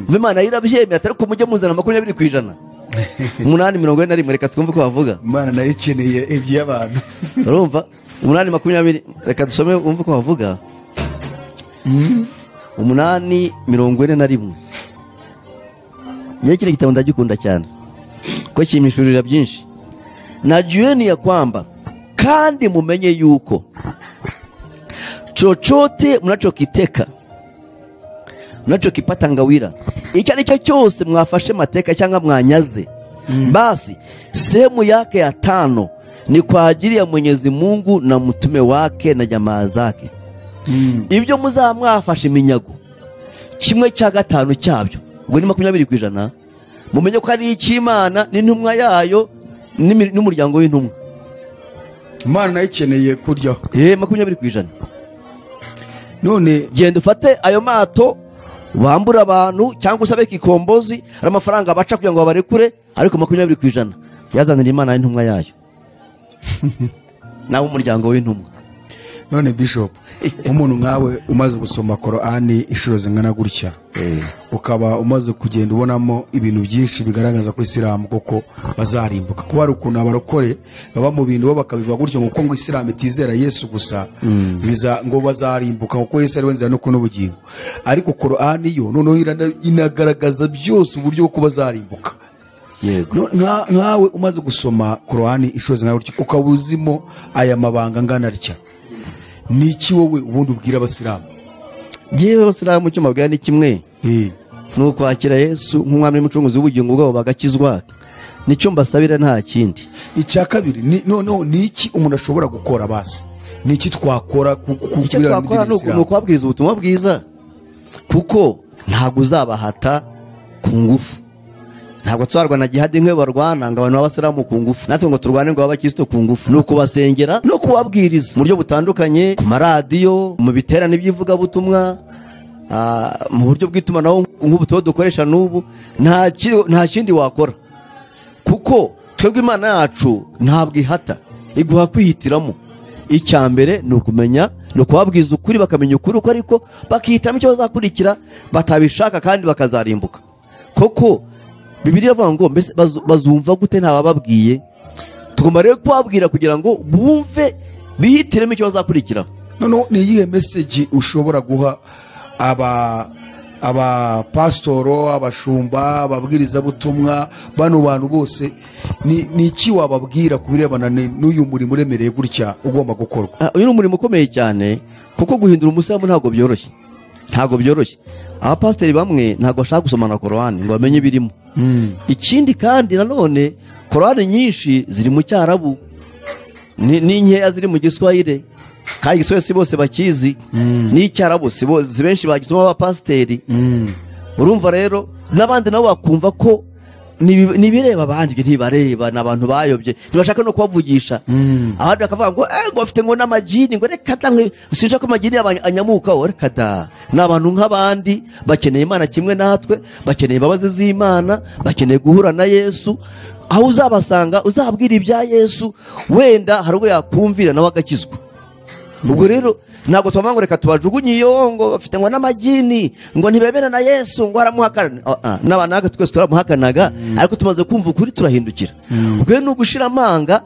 Imana irabyemeye atari ko mujye muzana 20%. 8:41 reka twumve ko bavuga. Imana nayo ikeneye iby'abantu. Urumva 8:20 reka dusome umve ko bavuga. 8:41. Yeye kile kitabu ndagikunda cyane ko kimishurira byinshi. Na jueni ya kwamba kandi mumenye yuko chochote mnachokiteka mnachokipata ngawira, icyo ari cyo cyose mwafashe mateka cyangwa mwanyaze, basi sehemu yake ya 5 ni kwa ajili ya Mwenyezi Mungu na mtume wake na jamaa zake. Ibyo muzaba mwafashe iminyago 1/5 cyabyo, ubwo ni 20%, mumenye ko ari icy'Imana n'intumwa yayo n'umuryango w'intumwa. Imana nayikeneye kuryaho 20%. none genda ufate ayo mato bambura abantu cyangwa usabe kikombozi ari amafaranga baca kugira ngo babarekure, ariko 20% yazanira Imana n'intumwa yayo nawe umuryango w'intumwa. none Bishop, umuntu nkawe umaze gusoma Korani inshuro zingana gutya, ukaba umaze kugenda ubonamo ibintu byinshi bigaragaza ko Isilamu koko bazarimbuka, kuba ari ukuntu abarokore baba mu bintu bo bakabivuga gutyo ngo ngo Isilamu itizera Yesu gusa ngo bazarimbuka kuko Yesu ari we nzira no n'ubugingo, ariko Korani yo noneho inagaragaza byose uburyo bwo bazarimbuka. Nkawe umaze gusoma Korani inshuro zingana gutya, ukaba uzimo aya mabanga ngana atya, ni iki wowe ubundi ubwira abasilamu? Jewe abasilamu cyo mabwira ni kimwe, no kwakira Yesu nk'umwami n'umucunguzi w'ubugingo bwabo bagakizwa, nicyo mbasabira nta kindi. Icya kabiri ni iki umuntu ashobora gukora basi? Ni iki twakora icyo twakora no kwabwiriza ubutumwa bwiza, kuko ntabwo uzabahata ku ngufu, ntabwo twarwana jihadi nk'we barwana ngo abantu b'abasilamu ku ngufu, natwe ngo turwane ngo abakristo ku ngufu, no kubasengera no kubabwiriza mu buryo butandukanye, ku maradiyo, mu biterane by'ivuga butumwa, mu buryo bw'itumanaho nk'ubuto dukoresha n'ubu. Nta kindi wakora, kuko twebwe Imana yacu ntabwo ihata, iguha kwihitiramo. Icya mbere ni ukumenya, no kubabwiza ukuri, bakamenya ukuri uko ariko bakihitiramo icyo bazakurikira batabishaka kandi bakazarimbuka. Koko Bibiliya ivuga ngo mbese bazumva gute ntabababwiye? Tugomba rero kubabwira kugira ngo bumve bihitiremo icyo bazakurikira. None ni iyihe message ushobora guha aba pastoro, abashumba, ababwiriza butumwa, bano bantu bose, ni iki wababwira kubirebana n'uyu murimo uremereye gutya ugomba gukorwa? Uyu ni umurimo ukomeye cyane, kuko guhindura umusilamu ntabwo byoroshye, ntabwo byoroshye. Abapasiteri bamwe ntabwo bashaka gusomana Korani ngo bamenye birimo. Ikindi kandi nanone Korani nyinshi ziri mu Cyarabu, ni nkeya ziri mu Giswahili, kandi Giswahili si bose bakizi, ni Cyarabu si bose benshi bagisoma abapasiteri. Urumva rero n'abandi nabo bakumva ko nibireba abandi ntibareba, n'abantu bayobye ntibashaka no kubavugisha. Abandi bakavuga ngo ngo bafite ngo n'amajini, ngo reka tange sinshaka ko amajini anyamuka, reka da. N'abantu nk'abandi bakeneye Imana kimwe natwe, bakeneye imbabazi z'Imana, bakeneye guhura na Yesu. Aho uzabasanga uzabwira ibya Yesu, wenda hari ubwo yakumvira nawe agakizwa. Ubwo rero ntabwo tuvuga ngo reka tubajugunye iyo ngo bafite ngo n'amajini ngo ntibemera na Yesu ngo aramuhakana. N'abanaga twese turamuhakanaga, ariko tumaze kumva ukuri turahindukira. Ubwo ni ugushira amanga,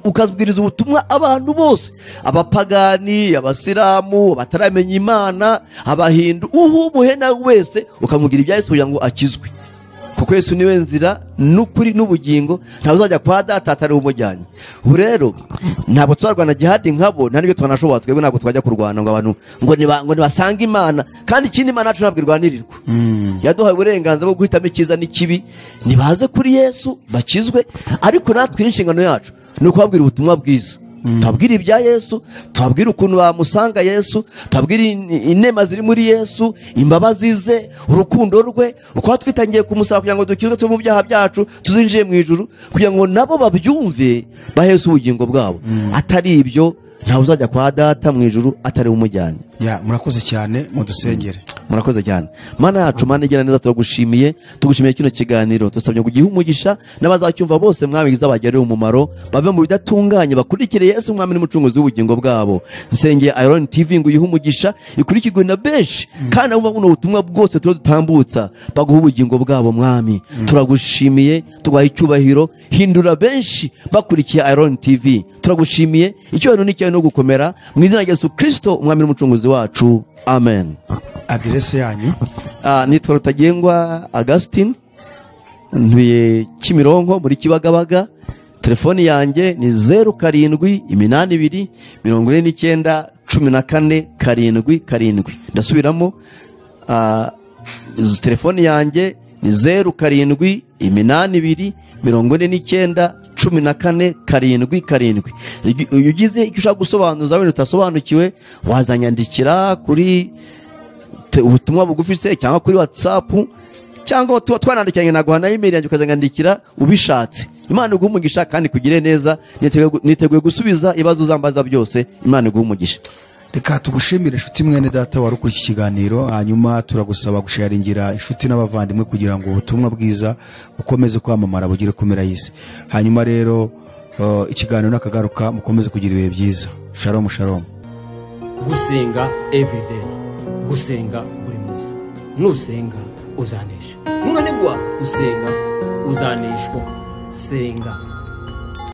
ukabwiriza ubutumwa abantu bose, abapagani, abasilamu, bataramenya Imana, abahindu, umuhe nawe wese ukamubwira ibya Yesu kugira ngo akizwe, kuko Yesu niwe nzira n'ukuri n'ubugingo, ntawe uzajya kwa Data atari umujyanye. Ubu rero ntabwo twarwana jihadi nkabo, nta n'ibyo twanashobora twebwe, ntabwo twajya kurwana ngo abantu ngo nibasanga Imana, kandi ikindi Imana yacu ntabwo irwanirirwa. Yaduhaye uburenganzira bwo guhitamo icyiza n'ikibi, nibaze kuri Yesu bakizwe, ariko natwe n'inshingano yacu ni ukubabwira ubutumwa bwiza. Tubabwira ibya Yesu, tubabwira ukuntu bamusanga Yesu, tubabwira inema ziri muri Yesu, imbabazi ze, urukundo rwe, uko twitangiye kumusaba kugira ngo dukizwe tuve mu byaha byacu tuzinjiye mu ijuru, kugira ngo nabo babyumve bahese ubugingo bwabo. Atari ibyo ntawe uzajya kwa Data mu ijuru atari umujyanye. Murakoze cyane, mudusengere. Murakoze cyane. Mana yacu, Mana igira neza, turagushimiye, tugushimiye kino kiganiro, tusabye kugiha umugisha n'abazacyumva bose, mwami bizabagirira umumaro, bave mu bidatunganye bakurikire Yesu mwami n'umucunguzi w'ubugingo bwabo. Nsengeye Iron TV ngo yihe umugisha, ikurikirwe na benshi, kandi abo buno butumwa bwose dutambutsa baguha ubugingo bwabo mwami. Turagushimiye, tugaha icyubahiro, hindura benshi bakurikiye Iron TV. Turagushimiye, icyubahiro ni cyawe no gukomera, mu izina rya Yesu Kristo umwami n'umucunguzi wacu. Amen. Adresse yanyu? Nitwa Rutagengwa Augustin, ntuye Kimironko muri Kibagabaga, telefoni yanjye ni 0782491477. ndasubiramo, telefoni yanjye ni 0782491477. iyo ugize icyo ushaka gusobanuza wenda utasobanukiwe, wazanyandikira kuri ubutumwa bugufi se, cyangwa kuri WhatsApp, cyangwa twanandikiranye naguha na email yanjye ukazanyandikira ubishatse. Imana iguhe umugisha kandi kugire neza. Niteguye gusubiza ibibazo uzambaza byose. Imana iguhe umugisha. Reka tugushimire inshuti mwene data wari kuri iki kiganiro, hanyuma turagusaba gusharingira inshuti n'abavandimwe kugira ngo ubutumwa bwiza bukomeze kwamamara bugire kumera y'isi. Hanyuma rero ikiganiro nakagaruka, mukomeze kugira ibihe byiza. Shalom shalom. Gusenga everyday, gusenga buri munsi. Nusenga uzanesha. Nunanigwa gusenga uzaneshwa. Senga.